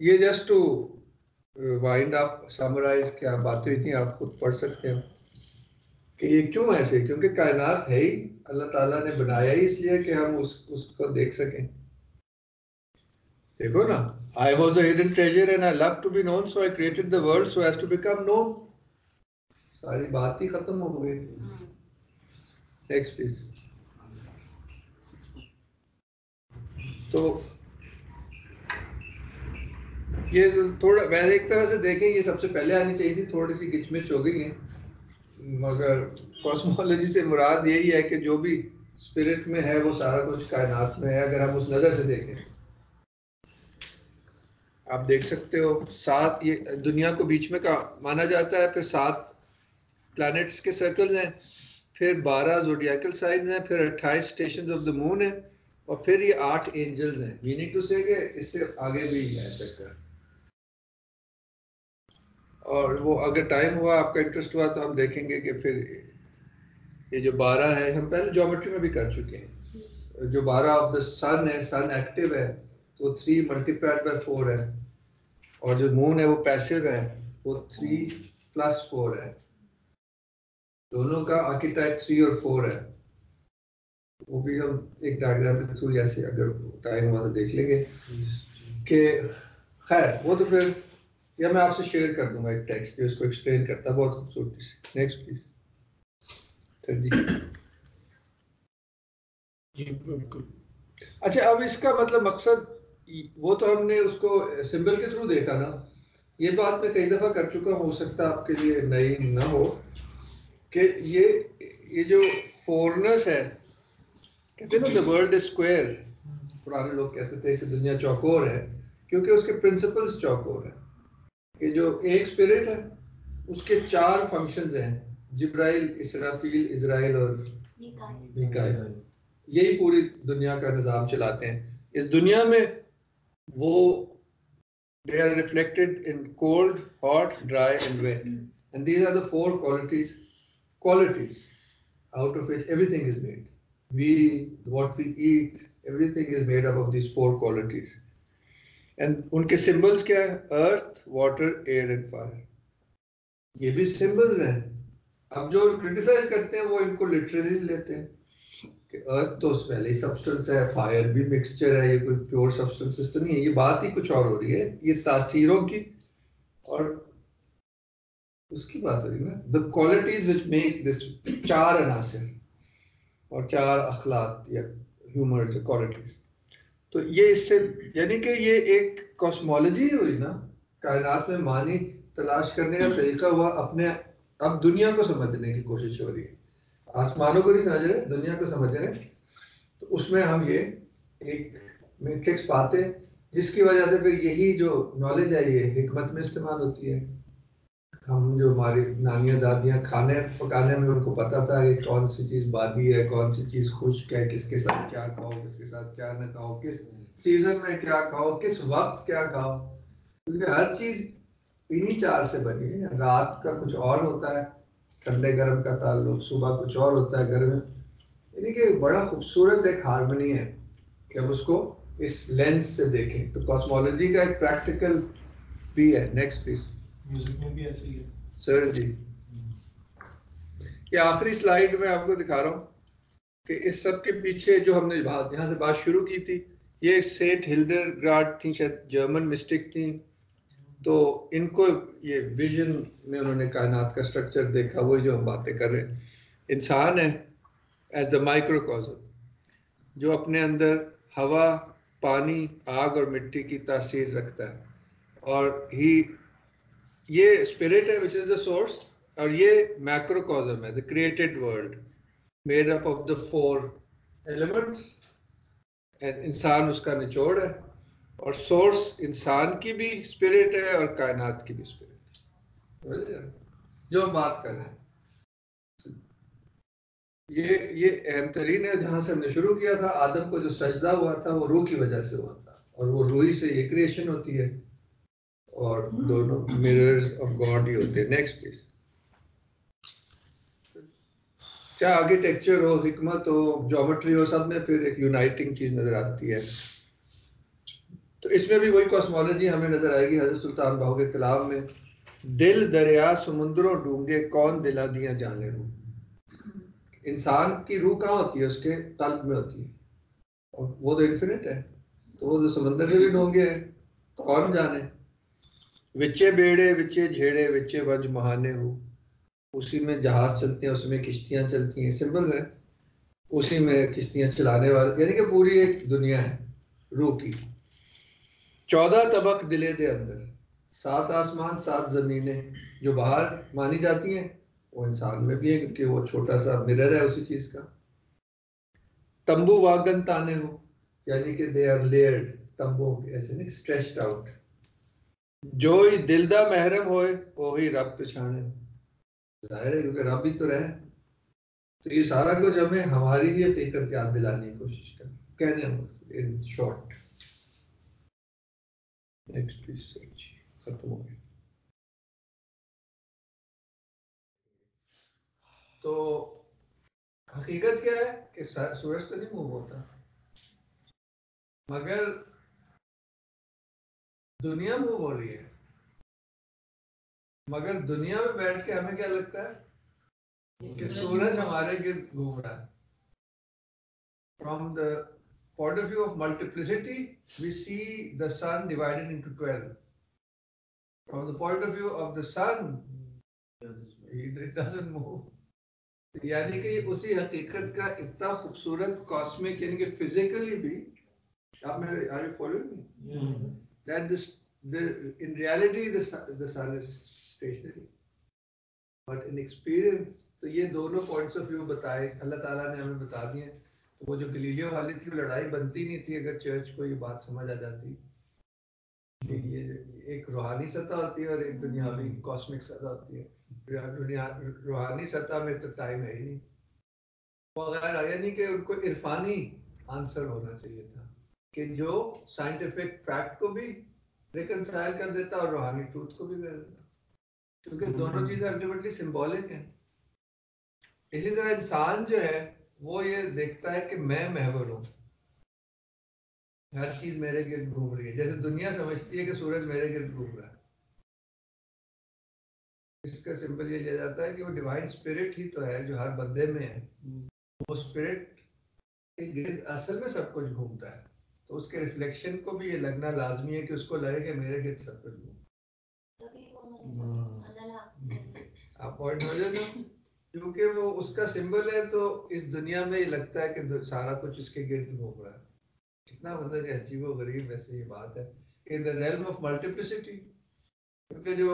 ये just to wind up summarise, क्या बातें हुई थी आप खुद पढ़ सकते हैं कि ये क्यों ऐसे, क्योंकि कायनात है ही अल्लाह ताला ने बनाया ही इसलिए कि हम उसको देख सकें। देखो ना, I was a hidden treasure and I love to be known, so I created the world so as to become known। सारी बात ही खत्म हो गई। Next please. तो ये थोड़ा वैसे एक तरह से देखें, ये सबसे पहले आनी चाहिए थी, थोड़ी सी गिचमिच हो गई है, मगर कॉस्मोलॉजी से मुराद यही है कि जो भी स्पिरिट में है वो सारा कुछ कायनात में है, अगर हम उस नज़र से देखें। आप देख सकते हो 7, ये दुनिया को बीच में का माना जाता है, फिर 7 प्लैनेट्स के सर्कल्स हैं, फिर 12 ज़ोडिएकल साइंस हैं, फिर 28 स्टेशंस ऑफ द मून है, और फिर ये 8 एंजल्स हैं। मीनिंग टू से कि इससे आगे भी है चक्कर। और वो अगर टाइम हुआ, आपका इंटरेस्ट हुआ, तो हम देखेंगे कि फिर ये जो 12 है, हम पहले ज्योमेट्री में भी कर चुके हैं। जो 12 ऑफ द सन है, सन एक्टिव है तो 3 मल्टीप्लाइड बाय 4 है, और जो मून है वो पैसिव है, वो 3 + 4 है। दोनों का आर्किटाइप 3 और 4 है। वो भी हम एक डायग्राम के थ्रू जैसे अगर टाइम हुआ तो देख लेंगे कि खैर वो तो फिर, या मैं आपसे शेयर कर दूंगा एक टेक्स्ट जो इसको एक्सप्लेन करता है बहुत खूबसूरती से। Next please. अच्छा, अब इसका मतलब मकसद, वो तो हमने उसको सिंबल के थ्रू देखा ना। ये बात मैं कई दफ़ा कर चुका हूँ, हो सकता है आपके लिए नई ना हो, कि ये जो फोरनेस है, कहते हैं ना द वर्ल्ड इज स्क्वायर। पुराने लोग कहते थे कि दुनिया चौकोर है, क्योंकि उसके प्रिंसिपल्स चौकोर है। कि जो एक स्पिरिट है उसके 4 फंक्शंस हैं, जिब्राइल, इसराफील, इजराइल और मीकाईल। यही पूरी दुनिया का निज़ाम चलाते हैं। इस दुनिया में वो they are reflected in cold, hot, dry and wet, and these are the 4 qualities out of which everything is made. What we eat, everything is made up of these 4 qualities. And उनके symbols क्या है? Earth, water, air and fire. ये भी symbols हैं। अब जो criticize करते हैं वो इनको literally लेते हैं कि अर्थ तो पहले ही सब्सटेंस है, फायर भी मिक्सचर है, ये कोई प्योर सब्सटेंसेस तो नहीं है। ये बात ही कुछ और हो रही है, ये तासीरों की और उसकी बात हो रही है ना। The qualities which make this 4 अनासिर और 4 अखलाक या ह्यूमर क्वालिटीज। तो ये इससे यानी कि ये एक कॉस्मोलॉजी हुई ना, कायनात में मानी तलाश करने का तरीका हुआ। अपने अब दुनिया को समझने की कोशिश हो रही है, आसमानों को नहीं समझ रहे, दुनिया को समझ रहे। तो उसमें हम ये एक मैट्रिक्स पाते जिसकी वजह से फिर यही जो नॉलेज है ये हिकमत में इस्तेमाल होती है। हम जो हमारी नानियाँ दादियाँ खाने पकाने में उनको पता था कि कौन सी चीज़ बादी है, कौन सी चीज़ खुश्क है, किसके साथ क्या खाओ, किसके साथ क्या न खाओ, किस सीजन में क्या खाओ, किस वक्त क्या खाओ, क्योंकि हर चीज़ इन्हीं चार से बनी है। रात का कुछ और होता है, ठंडे गर्म का ताल्लुक, सुबह कुछ और होता है गर्म, यानी कि बड़ा खूबसूरत एक हार्मनी है कि हम उसको इस लेंस से देखें। तो कॉस्मोलॉजी का एक प्रैक्टिकल भी है। Next please. म्यूजिक में भी ऐसे ही है सर जी। ये आखिरी स्लाइड में आपको दिखा रहा हूँ कि इस सब के पीछे जो हमने यहाँ से बात शुरू की थी, ये सेंट हिल्डेगार्ड थी, शायद जर्मन मिस्टिक थी। तो इनको ये विजन में उन्होंने कायनात का स्ट्रक्चर देखा, वही जो हम बातें कर रहे हैं। इंसान है एज द माइक्रोकॉज़म, जो अपने अंदर हवा, पानी, आग और मिट्टी की तासीर रखता है, और ये स्पिरिट है विच इज द सोर्स, और ये मैक्रोकॉज़म है, the created world made up of the 4 elements, and इंसान उसका निचोड़ है। और सोर्स इंसान की भी स्पिरिट है और कायनात की भी स्पिरिट है, जो हम बात कर रहे हैं। ये अहम तरीन है। जहां से हमने शुरू किया था, आदम को जो सजदा हुआ था वो रूह की वजह से हुआ था, और वो रूह से ये क्रिएशन होती है, और दोनों मिरर्स ऑफ गॉड ही होते हैं। Next please. चाहे आर्किटेक्चर हो, हिकमत हो, ज्योमेट्री हो, सब में फिर एक यूनाइटिंग चीज नजर आती है। तो इसमें भी वही कॉस्मोलॉजी हमें नजर आएगी। हजरत सुल्तान बाहू के कलाम में, दिल दरिया समुद्रों डूंगे, कौन दिला दिया जाने रूह। इंसान की रूह कहाँ होती है? उसके कल्ब में होती है, और वो तो इन्फिनिट है, तो वो तो समंदर से भी डूंगे है, कौन जाने। विचे बेड़े विचे झेड़े विचे वज महाने हो, उसी में जहाज चलते हैं, उसमें किश्तियां चलती हैं, सिंपल है, उसी में किश्तियां चलाने वाले, यानी कि पूरी एक दुनिया है रूह की। 14 तबक दिले दे अंदर, 7 आसमान 7 जमीनें जो बाहर मानी जाती हैं, वो इंसान में भी है, क्योंकि वो छोटा सा मिरर है उसी चीज का। तंबू वागन ताने हो, यानी कि दे आर लेयर्ड, तंबू ऐसे नहीं, स्ट्रेच्ड आउट। जो ही दिलदा महरम होए वो ही रब पछाने हो, जाहिर है क्योंकि रब ही तो रहे। तो ये सारा कुछ हमें हमारी ही हकीकत याद दिलाने की कोशिश करें, कहने इन शॉर्ट। Next please. खत्म हो गया। तो हकीकत क्या है कि सूरज तो नहीं मूव होता, मगर दुनिया मूव हो रही है। मगर दुनिया में बैठ के हमें क्या लगता है कि सूरज हमारे गिर्द घूम रहा है। From the point of view of multiplicity, we see the sun divided into 12. From the point of view of the sun, it doesn't move. यानी कि उसी हकीकत का इतना खूबसूरत कॉस्मिक, यानी कि फिजिकली भी, आप मेरे are you following me, that this in reality the sun is stationary, but in experience, तो ये दोनों पॉइंट्स ऑफ व्यू बताए अल्लाह ताला ने हमें बता दिए। तो वो जो गलीलियो वाली थी, वो लड़ाई बनती नहीं थी अगर चर्च को ये बात समझ आ जाती कि ये एक रूहानी सतह होती है और एक दुनियावी कॉस्मिक सतह होती है। रूहानी सतह में तो टाइम है ही नहीं वगैरह, यानी कि उनको इरफानी आंसर होना चाहिए था कि जो साइंटिफिक फैक्ट को भी रिकंसाइल कर देता और रूहानी ट्रूथ को भी कर देता, क्योंकि दोनों चीजें अल्टीमेटली सिंबॉलिक हैं। इसी तरह इंसान जो है वो ये देखता है कि मैं महवर हूँ, हर चीज मेरे गिर्द घूम रही है, जैसे दुनिया समझती है कि सूरज मेरे गिर्द घूम रहा है। इसका सिंपल ये लिया जाता है कि वो डिवाइन स्पिरिट ही तो है जो हर बंदे में है। वो स्पिरिट के गिर्द असल में सब कुछ घूमता है, तो उसके रिफ्लेक्शन को भी ये लगना लाजमी है कि उसको लगे कि मेरे गिर्द सब कुछ घूमता है। आप पॉइंट हो जाए ना, क्योंकि वो उसका सिंबल है, तो इस दुनिया में ये लगता है कि सारा कुछ इसके गिर्द घूम रहा है। कितना मतलब अजीब व गरीब वैसे ये बात है कि in the realm of multiplicity, क्योंकि जो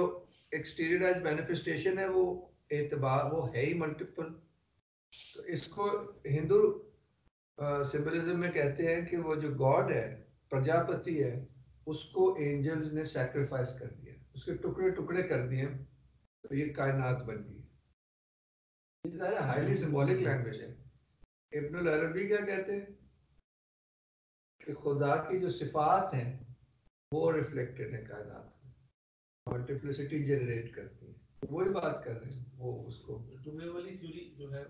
एक्सटीरियराइज्ड मैनिफेस्टेशन है वो एतबार वो है ही मल्टीपल। तो इसको हिंदू सिंबलिज्म में कहते हैं कि वो जो गॉड है, प्रजापति है, उसको एंजल्स ने सैक्रिफाइस कर दिया, उसके टुकड़े टुकड़े कर दिए, तो ये कायनात बन गई। ये हाईली सिंबॉलिक लैंग्वेज है। इब्नुल अरबी क्या कहते हैं कि खुदा की जो सिफात हैं वो रिफ्लेक्टेड है कायनात में, मल्टीप्लिसिटी जनरेट करती है, वही बात कर रहे हैं वो। उसको टुकड़े वाली थ्योरी जो है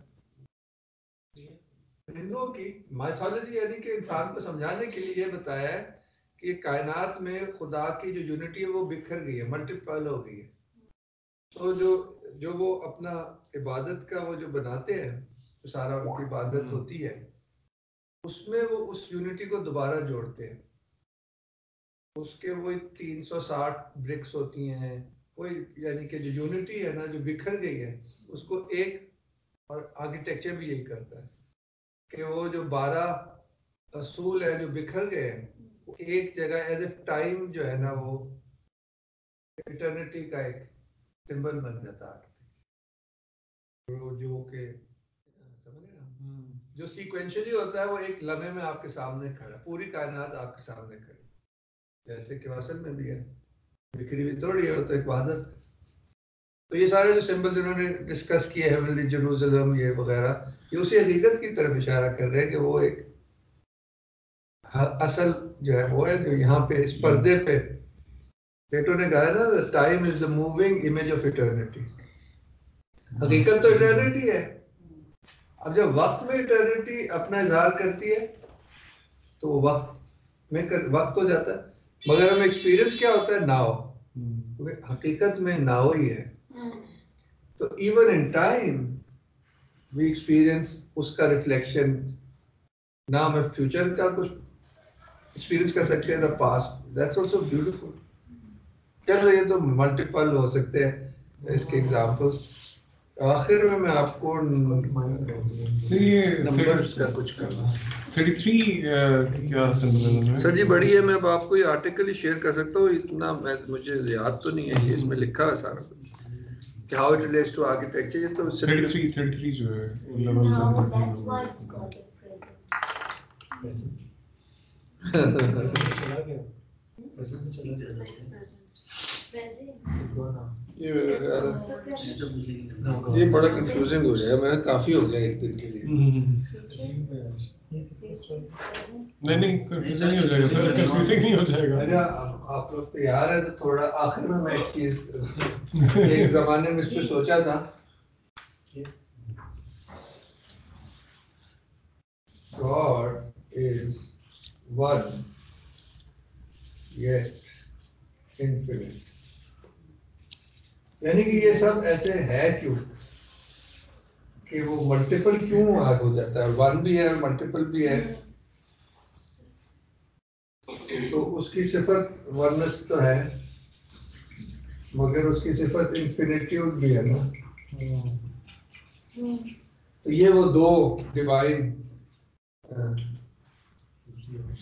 हिंदुओं की माइथोलॉजी, यानी कि इंसान को समझाने के लिए ये बताया है कि कायनात में खुदा की जो यूनिटी है वो बिखर गई है, मल्टीपल हो गई है। तो जो वो अपना इबादत का वो जो बनाते हैं, तो सारा उनकी इबादत होती है, उसमें वो उस यूनिटी को दोबारा जोड़ते हैं। उसके वही 360 ब्रिक्स होती हैं, वही यानी कि जो यूनिटी है ना, जो बिखर गई है, उसको एक, और आर्किटेक्चर भी यही करता है कि वो जो 12 असूल है जो बिखर गए हैं, वो एक जगह एज ए टाइम जो है ना, वो इटर्निटी का एक सिंबल बन जाता है। जो के समझ रहे ना, जो सीक्वेंशियली होता है वो एक लम्हे में आपके सामने खड़ा, पूरी कायनात आपके सामने खड़ी, जैसे कि वसन में भी है, बिखरी हुई थोड़ी है, वो तो एक इबादत। तो ये सारे जो सिंबल्स इन्होंने डिस्कस किए, हेवनली जेरूसलम ये वगैरह, ये उसी हकीकत की तरफ इशारा कर रहे हैं कि वो एक असल जो है वो है जो यहाँ पे इस पर्दे पे प्लेटो ने कहा है ना, time is the moving image of eternity. हकीकत तो इटर्निटी है। अब जब वक्त में इटर्निटी अपना इजहार करती है तो वक्त हो जाता है, मगर हमें एक्सपीरियंस क्या होता है, नाउ। हकीकत में नाउ ही है। तो even in time we experience उसका रिफ्लेक्शन। ना हमें फ्यूचर का कुछ एक्सपीरियंस कर सकते हैं, the past, that's also beautiful. चलो ये तो मल्टीपल हो सकते हैं इसके एग्जांपल्स। आखिर में मैं आपको नंबर्स का कुछ करना 33 क्या सिंबल है सर जी? बड़ी है, मैं अब आपको ये आर्टिकल ही शेयर कर सकता हूँ, इतना मुझे याद तो नहीं है, ये इसमें लिखा है सारा कुछ कि how it relates to architecture. ये तो 33 जो है ये बड़ा कंफ्यूजिंग हो जाएगा, मेरा काफी हो गया एक दिन के लिए। नहीं कंफ्यूजिंग नहीं हो जाएगा सर, कंफ्यूजिंग नहीं हो जाएगा। अच्छा, आप लोग तैयार है तो थोड़ा आखिर में मैं एक चीज एक जमाने में इस पे सोचा था, God is one yet infinite। यानी कि ये सब ऐसे है क्यों कि वो मल्टीपल क्यों आग हो जाता है, वन भी है मल्टीपल भी है, तो उसकी सिफत वननेस तो है, मगर उसकी सिफत इन्फिनिट्यूड भी है ना। तो ये वो दो डिवाइन,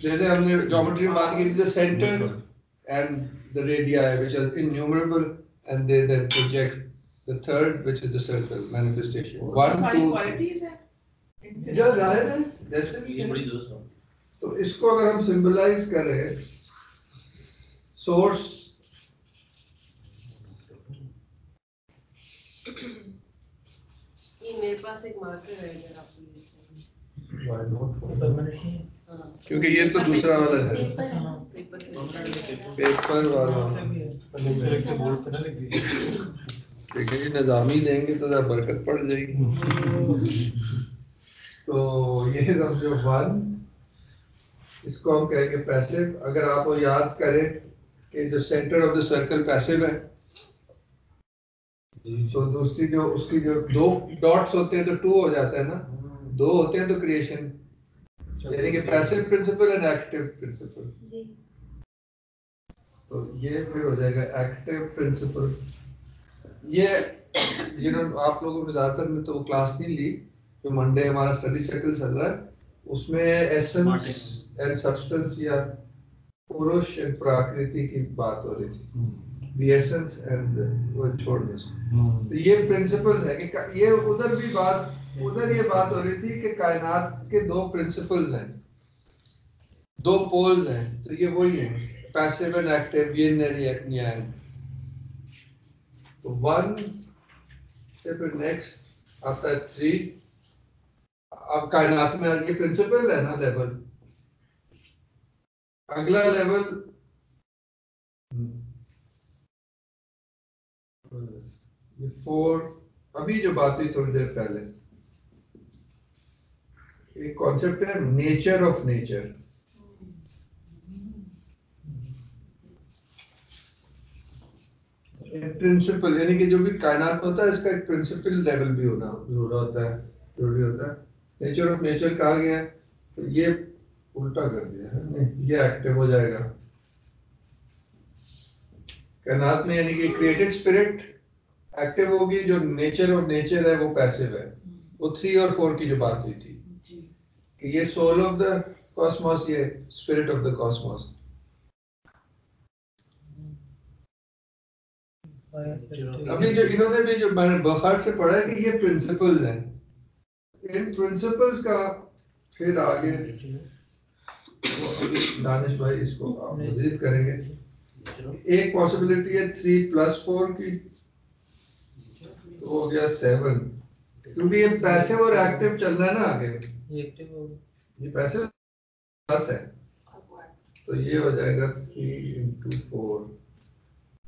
जैसे हमने ज्योमेट्री में बात की, the centre and the radii which are innumerable, and they then project the third, which is the circle manifestation। one two qualities है जो जाहिर है, जैसे भी ये बड़ी जरूरत है। तो इसको अगर हम सिंबलाइज करें, सोर्स ये मेरे पास एक मार्कर है, अगर आप क्योंकि ये तो दूसरा वाला है, पेपर वाला। देखिए जी, निजामी देंगे तो जरा बरकत पड़ जाएगी। तो ये समझो वन, इसको हम कहेंगे पैसिव। अगर आप वो याद करें कि जो centre of the circle passive है, तो दूसरी जो उसकी जो दो डॉट्स होते हैं तो टू हो जाता है ना, दो होते हैं तो क्रिएशन, यानी कि passive principle and active principle. तो ये फिर हो जाएगा एक्टिव प्रिंसिपल। ये आप लोगों ने ज्यादातर ने तो वो क्लास नहीं ली, जो मंडे हमारा स्टडी सर्कल चल रहा है, उसमें एसेंस एंड सब्सटेंस या पुरुष एंड प्रकृति की बात हो रही थी, the essence and वो छोड़ दो। तो ये प्रिंसिपल है कि ये उधर ये बात हो रही थी कि कायनात के दो प्रिंसिपल्स हैं, दो पोल्स हैं, तो ये वही है, passive and active, yin and yang। तो 1 से फिर नेक्स्ट आता है 3। अब कायनात में ये प्रिंसिपल है ना लेवल। अगला लेवल ये 4, अभी जो बात हुई थोड़ी देर पहले, एक कॉन्सेप्ट है नेचर ऑफ नेचर। प्रिंसिपल यानी कि जो भी कायनात होता है इसका एक प्रिंसिपल लेवल भी होना जरूरी होता है। नेचर ऑफ नेचर कहा गया है, तो ये उल्टा कर दिया है, ये एक्टिव हो जाएगा कायनात में, यानी कि क्रिएटेड स्पिरिट एक्टिव होगी, जो नेचर ऑफ नेचर है वो पैसिव है। वो 3 और 4 की जो बात हुई थी कि ये सोल ऑफ द कॉस्मोस, ये स्पिरिट ऑफ द कॉस्मोस। अभी जो इन्होंने भी जो मैंने बखार से पढ़ा है कि ये प्रिंसिपल्स हैं, इन प्रिंसिपल्स का फिर आगे दानिश भाई इसको आप मजीद करेंगे। एक पॉसिबिलिटी है 3 + 4 की, तो हो गया 7, क्योंकि ये पैसिव और एक्टिव चल रहा है ना आगे। ये पैसिव प्लस है, तो ये हो जाएगा 3 × 4,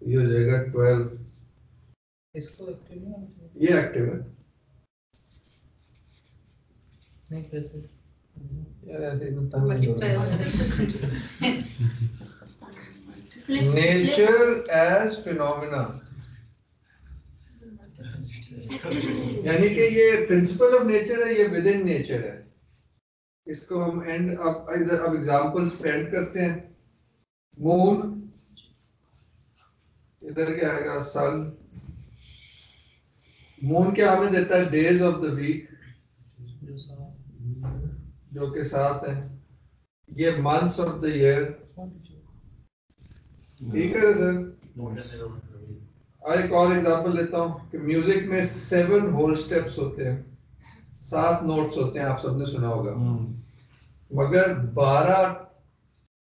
ये हो जाएगा 12। इसको एक्टिव नहीं, ये एक्टिव है नहीं कैसे यार, ऐसे नेचर एज फिनोमेना, यानी कि ये प्रिंसिपल ऑफ नेचर है, ये विद इन नेचर है। इसको हम अब एग्जांपल्स पे एंड करते हैं। मून, इधर क्या आएगा सन। मून क्या हमें देता है? डेज ऑफ द वीक, जो के साथ है। ये मंथ्स ऑफ द ईयर, ठीक है सर। एक और एग्जांपल लेता हूँ कि म्यूजिक में 7 होल स्टेप्स होते हैं, 7 नोट्स होते हैं, आप सबने सुना होगा, मगर 12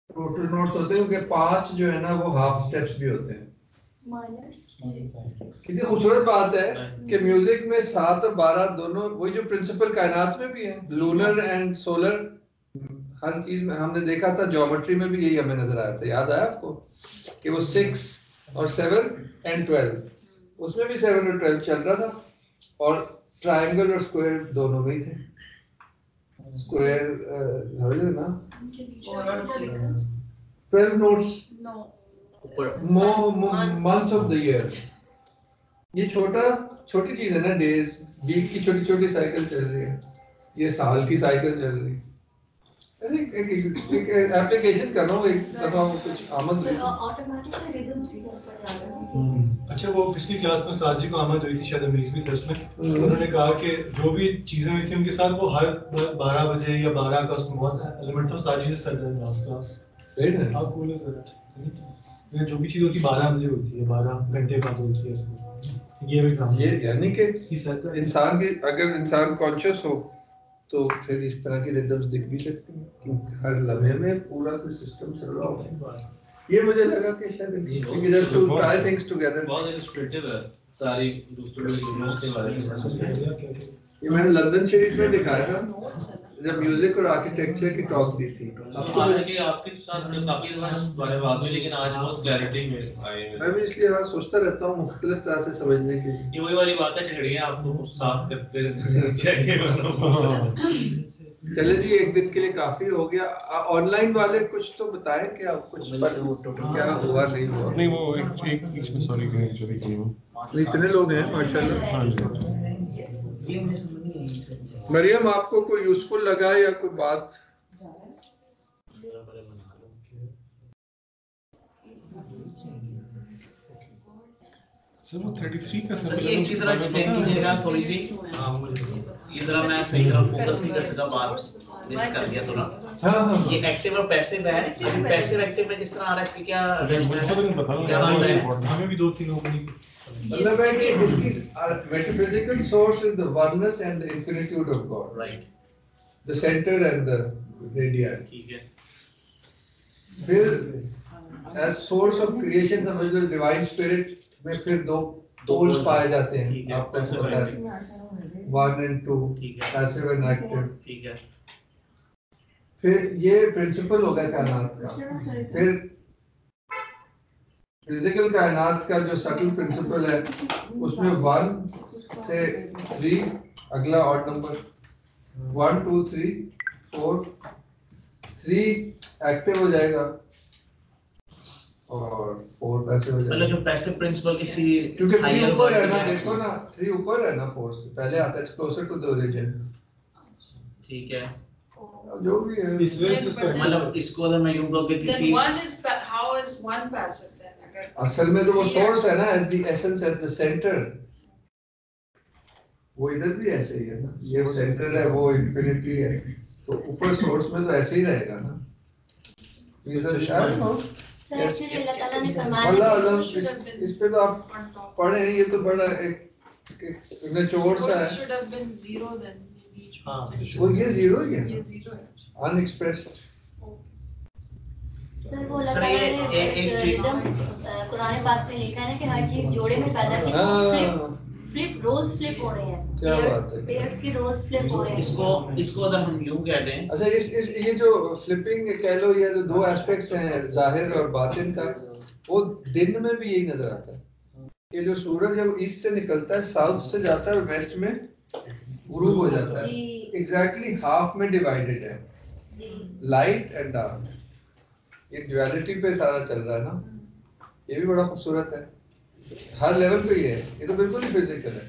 टोटल नोट्स होते हैं, क्योंकि 5 जो है ना वो हाफ स्टेप्स भी होते हैं। कितनी खूबसूरत बात है कि म्यूजिक में 7 और 12 दोनों, वही जो प्रिंसिपल कायनात में भी है, लूनर एंड सोलर, हर चीज में हमने देखा था। ज्योमेट्री में भी यही हमें नजर आया था, याद आया आपको कि वो 6 और 7 and 12, उसमें भी 7 और 12 चल रहा था, और ट्रायंगल और स्क्वायर दोनों में ही थे। स्क्वायर ना 12 notes month of the year. ये छोटी चीज है ना, डेज, वीक की छोटी छोटी साइकिल चल रही है, ये साल की साइकिल चल रही है। एप्लीकेशन कर रहा हूँ एक दफा, वो कुछ आमद अच्छा, वो पिछली क्लास में उस्ताद जी को आमद हुई थी शायद अमेरिकी दर्स में, उन्होंने कहा कि जो भी चीजें हुई थी उनके साथ वो हर 12 बजे या 12 का उसमें बहुत एलिमेंट था। उस्ताद जी ने सर दे लास्ट क्लास आप कूल है सर, जो भी चीज होती है 12 बजे होती है, 12 घंटे बाद होती है। ये एग्जांपल, ये यानी कि इंसान की, अगर इंसान कॉन्शियस हो तो फिर इस तरह की रिदम्स दिख भी सकती हैं, क्योंकि हर लम्हे में पूरा कोई सिस्टम चल रहा होगा। ये मुझे लगा कि शायद इधर टू ट्राई थिंग्स टुगेदर बहुत इलस्ट्रेटिव है सारी दूसरों की यूनिवर्स के बारे में। ये मैंने लंदन शरीफ में दिखाया था जब म्यूजिक और आर्किटेक्चर की टॉक दी थी। हालांकि आपके साथ काफी इस बारे में बात हुई, लेकिन आज बहुत क्लैरिटी में आए। मैं भी इसलिए हर सोचता रहता हूँ मुख्तलिफ तरह से समझने के लिए। ये वही वाली बात है, घड़ियां आपको साफ करते चाहिए मतलब। चले जी, एक दिन के लिए काफी हो गया। ऑनलाइन वाले कुछ तो बताएं कि आप कुछ क्या हुआ नहीं हुआ। नहीं, वो एक बीच में सॉरी इतने लोग हैं माशाल्लाह। हाँ जी, ये मुझे समझ नहीं आई। मरियम, आपको कोई यूजफुल लगा या कोई बात? सर वो 33 का सर ये एक चीज जरा एक्सप्लेन कीजिएगा थोड़ी सी। ये जरा मैं सही तरह फोकस नहीं कर सका, बात मिस कर दिया थोड़ा। हाँ, ये एक्टिव और पैसिव है, अभी पैसिव एक्टिव में किस तरह आ रहा है, इसकी क्या हमें भी 2-3 लोगों ने मतलब है कि इसकी metaphysical source is the oneness and the infinitude of God, right, the center and the radii। ठीक है। फिर एज सोर्स ऑफ क्रिएशन समझ लो डिवाइन स्पिरिट में फिर दो पोल्स पाए जाते हैं, आपको पता है 1 and 2, पैसिव एंड एक्टिव। ठीक है। फिर ये प्रिंसिपल हो गया कायनात का। फिर फिजिकल कायनात का जो सटल प्रिंसिपल है उसमें 1 से 3 अगला ऑड नंबर 1 2 3 4 3 एक्टिव हो जाएगा और 4 पैसिव हो जाएगा। मतलब जो पैसिव प्रिंसिपल किसी क्योंकि 3 ऊपर है ना, देखो ना 3 ऊपर है ना, 4 से पहले आता है, क्लोजर टू द ओरिजिन। ठीक है, जो भी है इस वजह से मतलब इसको अगर मैं यूं कहूं कि किसी how is one passive then? असल में तो वो सोर्स है ना, as the essence, as the centre. वो इधर भी ऐसे ही है ना, ये सेंटर है, वो इंफिनिटी है, तो ऊपर सोर्स में तो ऐसे ही रहेगा ना। सर एक्चुअली अल्लाह ताला ने फरमाया इस पे तो आप पढ़े हैं, ये तो बड़ा एक निचोड़ सा है। should have been 0 then बीच में। वो ये 0 ही है, ये 0 है, अनएक्सप्रेस्ड। सर वो अल्लाह ताला ने एकदम कुरान पाक में लिखा है ना कि हर चीज जोड़े में पैदा की है। फ्लिप रोल्स फ्लिप हो रहे हैं, क्या बात है, पेयर्स की रोल्स फ्लिप हो रहे हैं। इसको अगर हम यूं कह दें, अच्छा इस ये जो फ्लिपिंग कह लो, ये जो दो एस्पेक्ट्स हैं जाहिर और बातिन का, वो दिन में भी यही नजर आता है कि जो सूरज जब ईस्ट से निकलता है, साउथ से जाता है और वेस्ट में ग्रूव हो जाता है, एग्जैक्टली हाफ में डिवाइडेड है, लाइट एंड डार्क। ये ड्युअलिटी पे सारा चल रहा है ना, ये भी बड़ा खूबसूरत है, हर लेवल पे ये है। ये तो बिल्कुल ही फिजिकल है,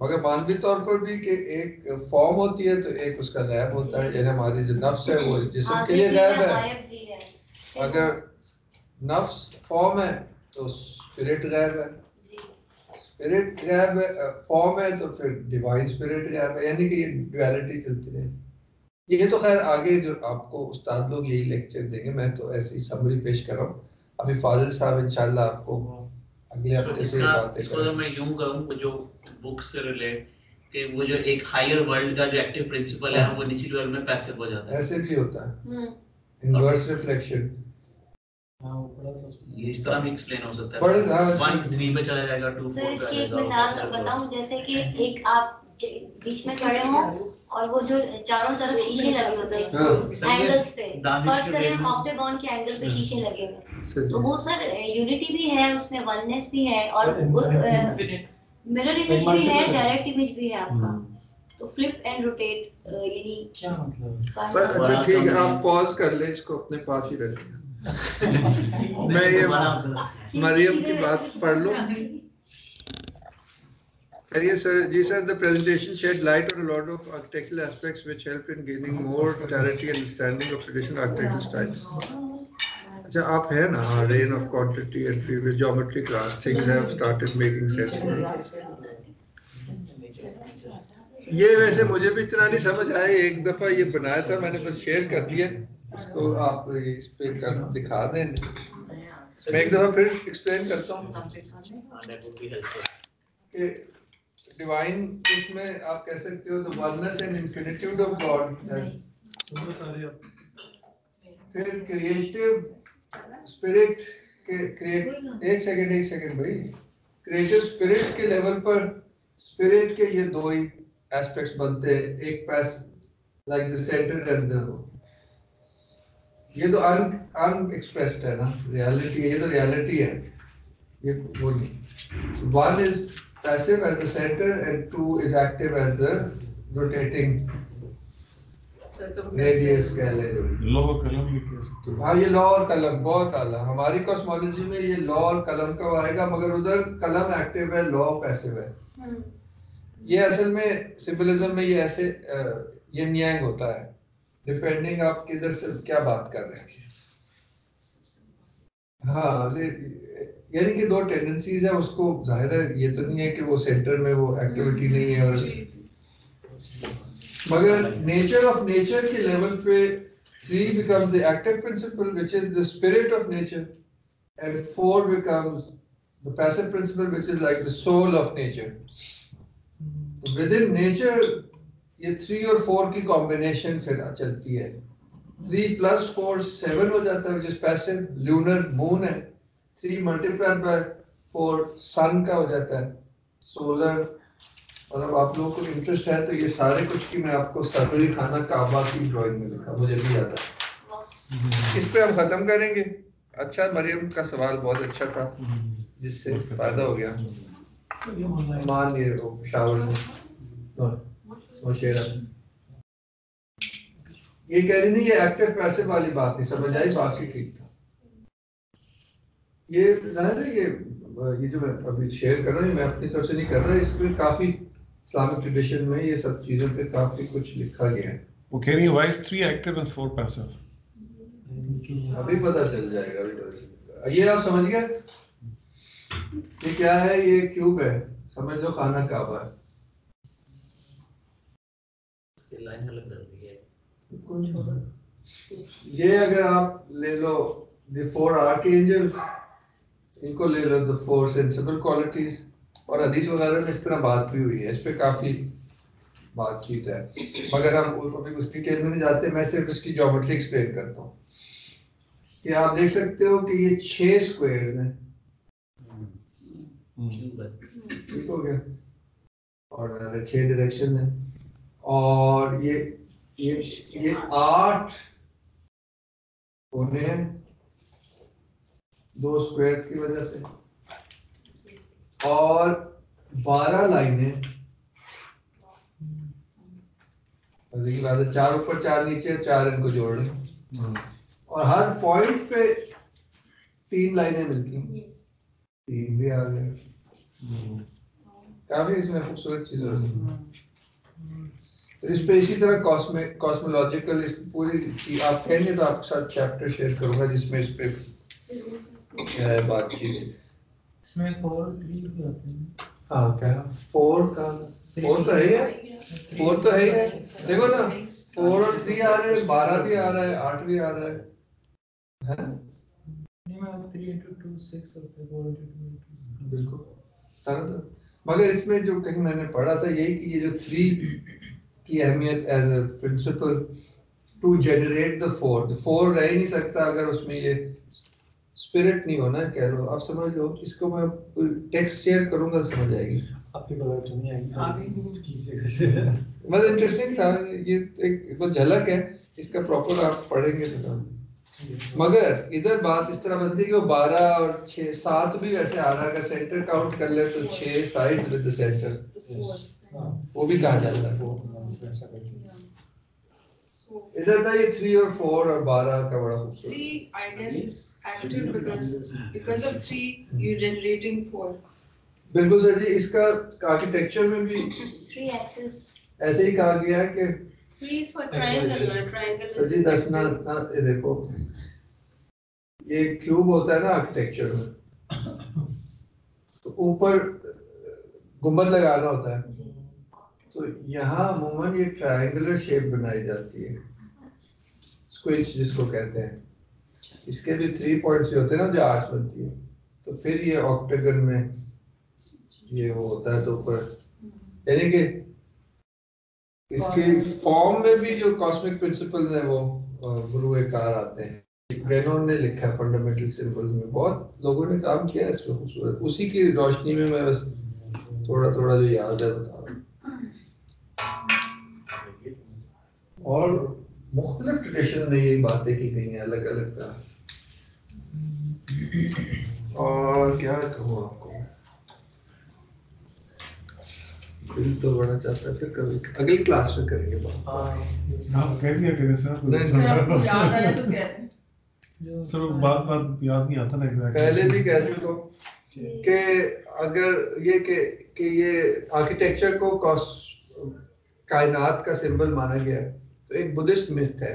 मगर मानवी तौर पर भी कि एक फॉर्म होती है तो एक उसका गैब होता है। जैसे हमारी जो नफ्स है वो जिस्म के लिए गैब है, अगर नफ्स फॉर्म है तो स्पिरिट गैब है, स्पिरिट गैब है, फॉर्म है तो फिर डिवाइन स्पिरिट गैब है, यानी कि ये ड्युअलिटी चलती रहेगी। ये तो खैर आगे जो आपको उस्ताद लोग यही लेक्चर देंगे, मैं तो ऐसी समरी पेश कर रहा हूँ। अभी फाजिल साहब इंशाल्लाह आपको अगले हफ्ते से बातें इसको तो मैं यूं कहूं जो बुक से रिलेट कि वो जो एक हायर वर्ल्ड का जो एक्टिव प्रिंसिपल है वो निचली वर्ल्ड में पैसिव हो जाता है। ऐसे भी होता है इनवर्स रिफ्लेक्शन। ये इस तरह भी एक्सप्लेन हो सकता है। 1 3 पे चला जाएगा, 2 4 पे। सर इसकी एक मिसाल बताऊं, जैसे कि एक आप बीच में खड़े हो और वो जो चारों तरफ शीशे लगे होते हैं एंगल्स पे, फर्स्ट करें ऑक्टेगॉन के एंगल पे शीशे लगे हुए, तो वो सर यूनिटी भी है उसमें, वननेस भी है और मिरर इमेज भी है, डायरेक्ट इमेज भी है आपका। तो फ्लिप एंड रोटेट यानी क्या मतलब? अच्छा ठीक है, आप पॉज कर ले, इसको अपने पास ही रखिए। मैं ये मरियम की बात पढ़ लूं। Yes, sir. Sir, the presentation shed light on a lot of architectural aspects which help in gaining more clarity and understanding of traditional architectural styles. अच्छा आप है ना, reign of quantity and previous geometry class, things have started making sense. ये वैसे मुझे भी इतना नहीं समझ आया, एक दफा ये बनाया था मैंने, बस शेयर कर दिया, इसको आप इस पे कर दिखा दें। मैं एक दफा फिर एक्सप्लेन करता हूँ कि डिवाइन इसमें आप कह सकते हो the oneness and infinitude of God. फिर क्रिएटिव स्पिरिट के एक सेकंड भाई, क्रिएटिव स्पिरिट के लेवल पर स्पिरिट के ये दो ही एस्पेक्ट्स बनते हैं, एक पास like the centre and the, ये तो अनएक्सप्रेस्ड है ना, रियलिटी है, ये तो रियलिटी है, ये वो नहीं। One is passive as the center and 2 is active as the rotating radius कह ले। लॉ और कलम भी कह सकते हैं। हाँ ये लॉ और कलम बहुत आला, हमारी कॉस्मोलॉजी में ये लॉ और कलम कब आएगा, मगर उधर कलम एक्टिव है, लॉ पैसिव है। ये असल में सिंबलिज्म में ये ऐसे ये यांग होता है, डिपेंडिंग आप किधर से क्या बात कर रहे हैं। हाँ यानी कि दो टेंडेंसीज है, उसको जाहिर है ये तो नहीं है कि वो सेंटर में वो एक्टिविटी नहीं है, और मगर नेचर ऑफ नेचर के लेवल पे 3 becomes the active principle which is the spirit of nature and 4 becomes the passive principle which is like the soul of nature. तो within nature ये 3 और 4 की कॉम्बिनेशन फिर चलती है, 3 + 4 7 हो जाता है, जिस पैसिव ल्यूनर मून है। 3 × 4 सन का हो जाता है, सोलर। और अब आप लोगों को इंटरेस्ट है तो ये सारे कुछ की मैं आपको सरवरी खाना काबा की ड्राइंग में लिखा, मुझे भी याद है। इस पे हम खत्म करेंगे। अच्छा, मरियम का सवाल बहुत अच्छा था, जिससे फायदा हो गया। मान ये शावर से ये कह रही नहीं, ये एक्टिव पैसिव वाली बात नहीं समझ आई, बाकी ठीक था। ये जाहिर है ये जो मैं अभी शेयर कर रहा हूँ, मैं अपनी तरफ से नहीं कर रहा, इसमें काफी इस्लामिक ट्रेडिशन में ये सब चीजों पे काफी कुछ लिखा गया है। वो कह रही है why is 3 active and 4 passive? अभी पता चल जाएगा। ये आप समझ गए? ये क्या है? ये क्यूब है, समझ लो खाना काबा है। लाइन अलग कर दी है। ये अगर आप ले लो the 4 archangels, इनको ले लो the 4 sensible qualities, और हदीस वगैरह में इस तरह बात भी हुई है, इस पे काफी बातचीत है, मगर हम अभी उस डिटेल में नहीं जाते। मैं सिर्फ इसकी ज्योमेट्री एक्सप्लेन करता हूँ कि आप देख सकते हो कि ये 6 स्क्वायर हैं, ठीक हो गया, और 6 डायरेक्शन है, और ये 8 होने हैं 2 स्क्वायर की वजह से, और 12 लाइनें, की बात है, 4 ऊपर 4 नीचे, 4 इनको जोड़ लें, और हर पॉइंट पे 3 लाइनें मिलती हैं, 3 भी आ गए। काफी इसमें खूबसूरत चीज होती है। तो इस पे इसी तरह कॉस्मोलॉजिकल इस पूरी आप कहेंगे तो आपके साथ चैप्टर शेयर करूंगा जिसमें इस पे बातचीत। इसमें 4 3 भी आते हैं। हाँ, क्या 4 का 4 तो है ही, 4 तो है ही, देखो ना 4 और 3 आ रहे हैं, 12 भी आ रहा है, 8 भी आ रहा है, नहीं मैं 3 × 2 6 होता है, 4 × 2 बिल्कुल। मगर इसमें जो कहीं मैंने पढ़ा था यही कि ये जो 3 की अहमियत as a principle to generate the 4 रह ही नहीं सकता अगर उसमें ये स्पिरिट नहीं होना, कह लो आप समझ लो। इसको मैं टेक्स्ट शेयर करूंगा, समझ आएगी आपकी बात नहीं आएगी। बस इंटरेस्टिंग था ये, एक बस झलक है, इसका प्रॉपर आप पढ़ेंगे तो। मगर इधर बात इस तरह बनती है कि वो 12 और 6 7 भी वैसे आ रहा है, अगर सेंटर काउंट कर ले तो 6 साइड विद द सेंटर, वो भी कहा जाता है। इधर का ये 3 और 4 और 12 का बड़ा खूबसूरत। 3 I guess is active because of 3 you generating 4. बिल्कुल सर जी, इसका आर्किटेक्चर में भी 3 एक्सिस ऐसे ही कहा गया है कि 3 is for triangle सर जी दसना ये देखो, ये क्यूब होता है ना आर्किटेक्चर में, तो ऊपर गुंबद लगाना होता है, तो यहाँ अमूमन ये ट्रायंगुलर शेप बनाई जाती है, स्क्विंच जिसको कहते हैं। इसके भी 3 पॉइंट्स होते हैं ना जो आर्च बनती है, तो फिर ये ऑक्टागन में ये वो होता है, तो ऊपर यानी कि इसके फॉर्म में भी जो कॉस्मिक प्रिंसिपल्स हैं वो गुरुकार आते हैं। वेनोन ने लिखा है फंडामेंटल सिंबल्स में, बहुत लोगों ने काम किया है इसमें खूबसूरत, उसी की रोशनी में मैं बस थोड़ा थोड़ा जो याद है बता रहा हूँ। और मुख्तलिफ ट्रेडिशन में यही बातें की गई हैं अलग अलग तरह से। और क्या कहूँ आपको, दिल तो बड़ा चाहता है, कभी अगली क्लास में करेंगे बात। आप कह दिया करें सर, आपको याद आया तो कह रहे सर बात याद नहीं आता ना एग्जैक्टली। पहले भी कह चुका हूँ कि अगर ये कि ये आर्किटेक्चर को कायनात का सिंबल माना गया, तो एक बुद्धिस्ट मिथ है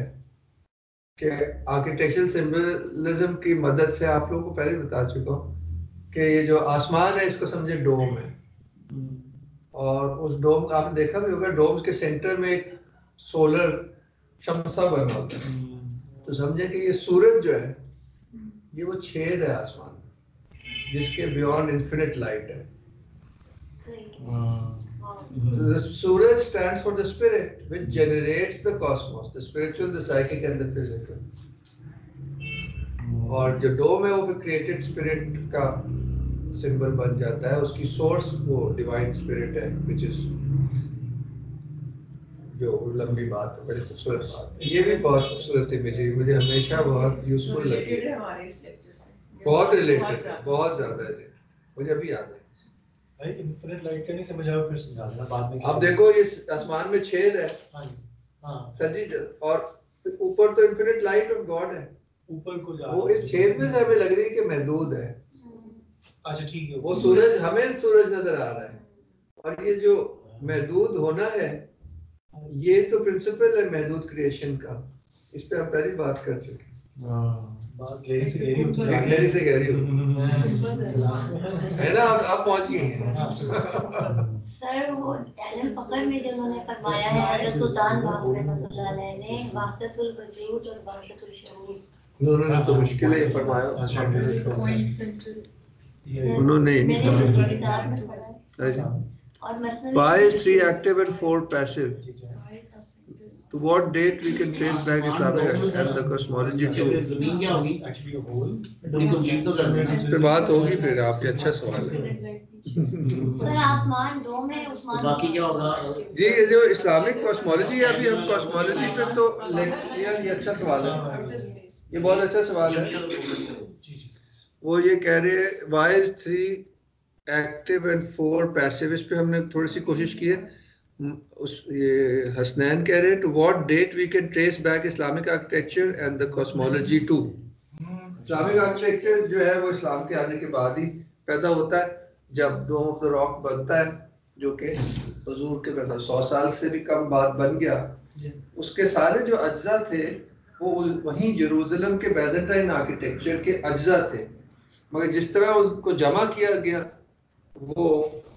कि आर्किटेक्चरल सिंबलिज्म की मदद से, आप लोगों को पहले बता चुका हूँ कि ये जो आसमान है इसको समझे डोम है, और उस डोम आपने देखा भी होगा, डोम के सेंटर में एक सोलर शमसा बना होता है, तो समझे कि ये सूरज जो है ये वो छेद है आसमान जिसके बियॉन्ड इन्फिनिट लाइट है। So the Suraj stands for the spirit which generates the cosmos, the spiritual, the psychic and the physical. और जो डोम है वो फिर क्रिएटेड स्पिरिट का सिंबल बन जाता है, उसकी सोर्स वो डिवाइन स्पिरिट है, which is जो लंबी बात है, बड़ी खूबसूरत बात है। ये भी बहुत खूबसूरत इमेजरी मुझे हमेशा बहुत यूजफुल लगी, बहुत रिलेटेड है, बहुत ज्यादा है, मुझे अभी याद है। भाई इन्फिनिट लाइट का नहीं समझ आया, फिर समझा देना बाद में। अब देखो इस आसमान में छेद है, हाँ सर जी, और ऊपर तो इन्फिनिट लाइट ऑफ गॉड है, ऊपर को जा वो इस छेद में से हमें लग रही है कि महदूद है। अच्छा ठीक है, वो सूरज, हमें सूरज नजर आ रहा है, और ये जो महदूद होना है ये तो प्रिंसिपल है महदूद क्रिएशन का। इस पे हम पहले बात कर चुके हैं। बात गहरी से गहरी होती है, गहरी से गहरी है ना, आप पहुंच गए हैं। सर वो एलन फकर में जो उन्होंने फरमाया है, हजरत सुल्तान बाहू रहमतुल्लाह अलैह ने वाहदतुल वजूद और वाहदतुल शहूद, उन्होंने तो मुश्किल है फरमाया, उन्होंने why is 3 active and 4 passive? To what date we can trace back Islamic and the cosmology to? जमीन क्या होगी एक्चुअली होल, बड़ी कंप्लीट तो कर देना इस पे बात होगी फिर, आपके अच्छा सवाल है। सर आसमान डोम है, उस्मान बाकी क्या होगा जी, ये जो इस्लामिक कॉस्मोलॉजी है, अभी हम कॉस्मोलॉजी पे तो ये अच्छा सवाल है, ये बहुत अच्छा सवाल है। वो ये कह रहे हैं why is 3 active and 4 passive, इस पे हमने थोड़ी सी कोशिश की है। उस ये हसनैन कह रहे हैं to what date we can trace back Islamic architecture and the cosmology to. Islamic architecture जो है वो इस्लाम के आने के बाद ही पैदा होता है, जब डोम ऑफ द रॉक बनता है, जो कि हुजूर के 100 साल से भी कम बाद बन गया। उसके सारे जो अज्जा थे वो वहीं जेरूसलम के बैजेंटाइन आर्किटेक्चर के अज्जा थे, मगर जिस तरह उसको जमा किया गया वो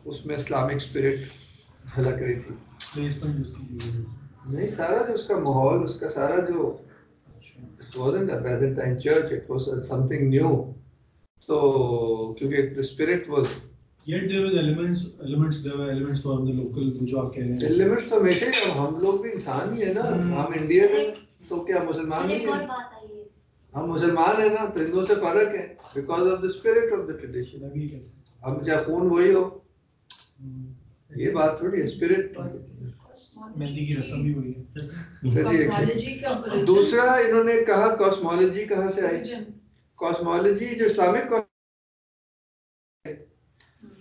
उसमें इस्लामिक स्पिरिट झलक रही थी। नहीं, सारा जो उसका माहौल, उसका सारा जो it wasn't a Byzantine church, it was something new. So क्योंकि the spirit was yet there was elements from the local, जो आप कह रहे हैं elements तो हमेशा ही, हम लोग भी इंसान ही है ना, हम इंडियन हैं तो क्या मुसलमान नहीं है? हम मुसलमान है ना, तो हिंदुओं से फर्क है because of the spirit of the tradition। हम चाहे खून वही हो, ये बात थोड़ी है, स्पिरिट मेहंदी की रस्म भी वही है। दूसरा इन्होंने कहा कॉस्मोलॉजी कहाँ से आई? कॉस्मोलॉजी जो इस्लामिक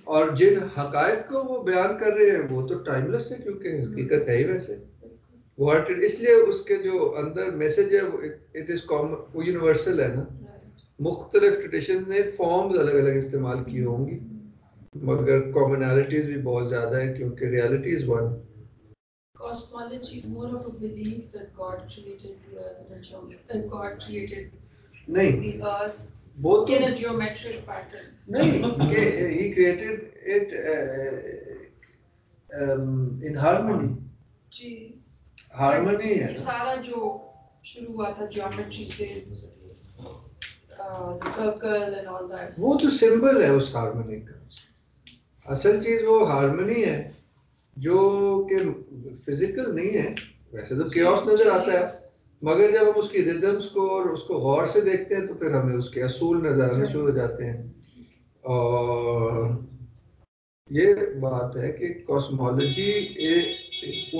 और जिन हकायत को वो बयान कर रहे हैं वो तो टाइमलेस है, क्योंकि हकीकत है ही वैसे वो, इसलिए उसके जो अंदर मैसेज है वो इट इज कॉमन, वो यूनिवर्सल है ना। मुख्तलिफ ट्रेडिशन ने फॉर्म्स अलग अलग इस्तेमाल की होंगी, मगर कॉमनैलिटीज भी बहुत ज्यादा है, क्योंकि reality is one. Cosmology is more of a belief that God created the earth and God created the earth in a geometric pattern. नहीं, he created it in harmony. जी, हार्मनी है। ये सारा जो शुरू हुआ था ज्योमेट्री से, the circle and all that, वो तो सिंबल है उस हार्मनी का। असल चीज वो हार्मनी है जो कि फिजिकल नहीं है। वैसे तो केओस नजर आता है, मगर जब हम उसकी रिदम्स को और उसको गौर से देखते हैं तो फिर हमें उसके असूल नजर आने शुरू हो जाते हैं। और ये बात है कि कॉस्मोलॉजी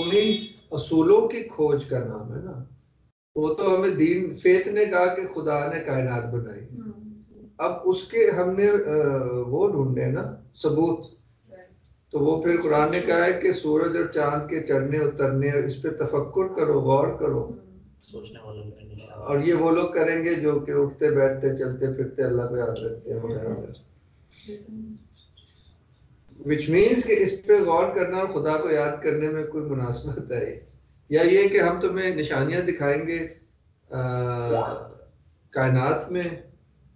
उन्हीं असूलों की खोज का नाम है ना। वो तो हमें दीन फेथ ने कहा कि खुदा ने कायनात बनाई, अब उसके हमने वो ढूंढे ना सबूत, तो वो फिर कुरान ने कहा है कि सूरज और चांद के चढ़ने उतरने और इस पे तफक्कुर करो, गौर करो, सोचने वालों। और ये वो लोग करेंगे जो कि उठते बैठते चलते फिरते अल्लाह को याद रखते हैं, विच मीन्स कि इस पे गौर करना और खुदा को याद करने में कोई मुनासिबत है, या ये कि हम तुम्हें निशानियां दिखाएंगे कायनात में,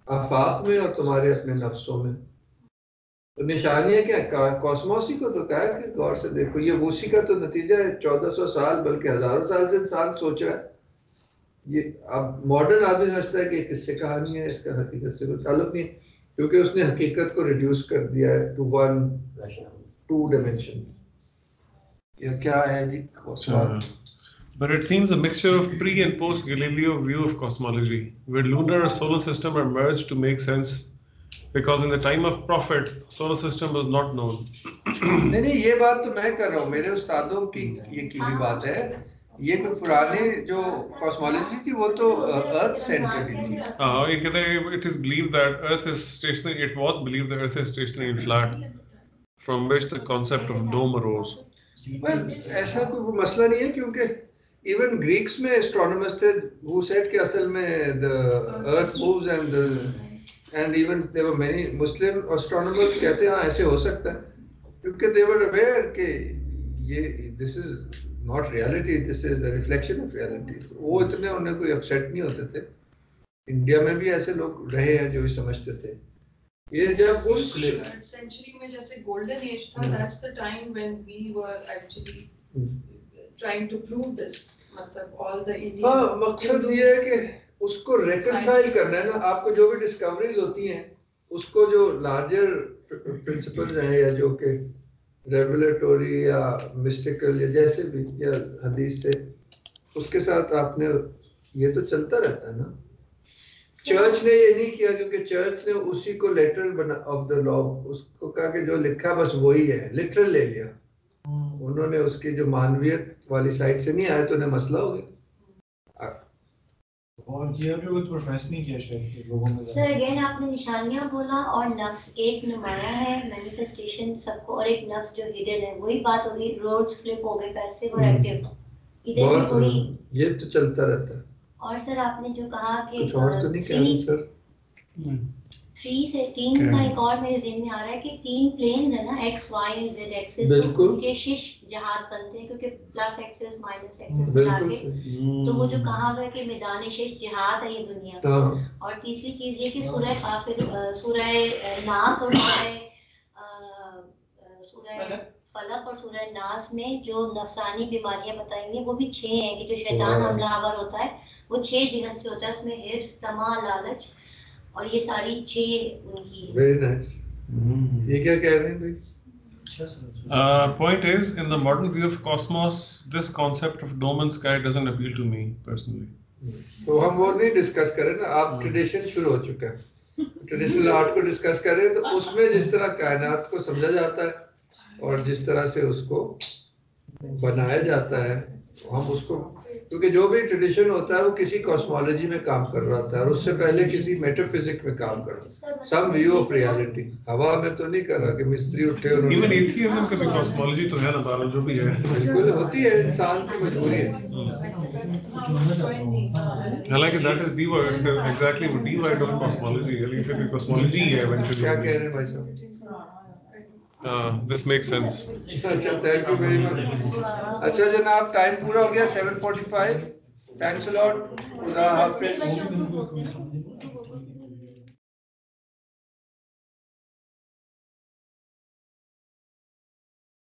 आफाक में और तुम्हारे अपने नफ्सों में। तो निशानियां क्या? कॉस्मोस को तो कहा कि गौर से देखो, ये उसी का तो नतीजा है। 1400 साल बल्कि हजारों साल से इंसान सोच रहा है। ये अब मॉडर्न आदमी समझता है कि किससे कहानी है, इसका हकीकत से कोई ताल्लुक नहीं, क्योंकि उसने हकीकत को रिड्यूस कर दिया है टू 1 2 डायमेंशन। ये क्या है जी cosmos? But it seems a mixture of pre and post Galileo view of cosmology, where lunar or solar system are merged to make sense, because in the time of Prophet, solar system was not known. नहीं ये बात तो मैं कर रहा हूँ, मेरे उस्तादों की ये की भी बात है। ये कोई पुराने जो कॉस्मोलॉजी थी वो तो अर्थ सेंटर्ड थी। हाँ, ये कहते हैं it is believed that Earth is stationary. It was believed that Earth is stationary and flat, from which the concept of dome arose. Well, ऐसा कोई मसला नहीं है क्योंकि even Greeks में astronomers थे who said कि असल में the earth moves and even there were many Muslim astronomers कहते हैं हाँ ऐसे हो सकता है क्योंकि they were aware कि ये this is not reality, this is the reflection of reality. वो इतने उन्हें कोई upset नहीं होते थे। इंडिया में भी ऐसे लोग रहे हैं जो भी समझते थे। ये जब उस सेंचुरी में जैसे गोल्डन एज था, that's the time when we were actually trying to prove this. मतलब all the Indian हाँ, मकसद ये है कि उसको reconcile करना है ना। आपको जो भी discoveries होती हैं उसको जो larger principles हैं या जो कि revelatory या mystical या जैसे भी या हदीस से उसके साथ आपने ये तो चलता रहता है ना। चर्च ने ये नहीं किया क्योंकि चर्च ने उसी को लेटरल बना ऑफ द लॉ, उसको कहा कि जो लिखा बस वही है, लिटरल ले लिया। उन्होंने उसकी जो मानवीयत वाली साइड से नहीं आया तो उन्हें मसला हो गया। और ये भी वो प्रोफेस नहीं किया शायद लोगों में। सर अगेन आपने निशानियां बोला और नफ्स एक नुमाया है मैनिफेस्टेशन सबको और एक नफ्स जो हिडन है, वही बात होगी। रोड्स फ्लिप हो गए, पैसे और एक्टिव इधर भी वही, ये तो चलता रहता है। और सर आपने जो कहा कि कुछ और तो नहीं कह रहे सर। 3 से 3 का एक और मेरे ज़हन में आ रहा है कि 3 प्लेन्स है ना, x y and z axis, उनके शीश जहाद बनते हैं क्योंकि प्लस एक्सिस माइनस एक्सिस मिला के, तो वो जो कहा हुआ है कि मैदान शीश जहाद है ये दुनिया। और तीसरी चीज ये कि सूरह काफिर, सूरह नास और सूरह फलक और सूरह नास में जो नफसानी बीमारियां बताई हैं वो भी 6 हैं कि जो शैतान हमलावर होता है वो 6 जिहत से होता है, उसमें हिर्स, तमा, लालच और ये सारी 6 उनकी। Very nice. ये क्या कह रहे हैं भाई? Point is, in the modern view of cosmos, this concept of dome and sky doesn't appeal to me personally. तो हम वो नहीं डिस्कस करें ना, आप ट्रेडिशन शुरू हो चुका है, ट्रेडिशनल आर्ट को डिस्कस करें तो उसमें जिस तरह कायनात को समझा जाता है और जिस तरह से उसको बनाया जाता है हम उसको, क्योंकि जो भी ट्रेडिशन होता है वो किसी कॉस्मोलॉजी में काम कर रहा होता है और उससे पहले किसी मेटाफिजिक में काम कर रहा है, सम व्यू ऑफ रियलिटी। हवा में तो नहीं कर रहा कि मिस्त्री उठे और इवन एथियज्म का भी कॉस्मोलॉजी तो है ना तारा, जो भी है बिल्कुल होती है, इंसान की मजबूरी है। हालांकि that is the word exactly वो डी वर्ड ऑफ कॉस्मोलॉजी है, लेकिन कॉस्मोलॉजी है इवेंचुअली। क्या कह रहे हैं भाई साहब? This makes sense. अच्छा, थैंक यू वेरी मच। अच्छा जनाब, टाइम पूरा हो गया 7:45। Thanks a lot. खुदा हाफिज।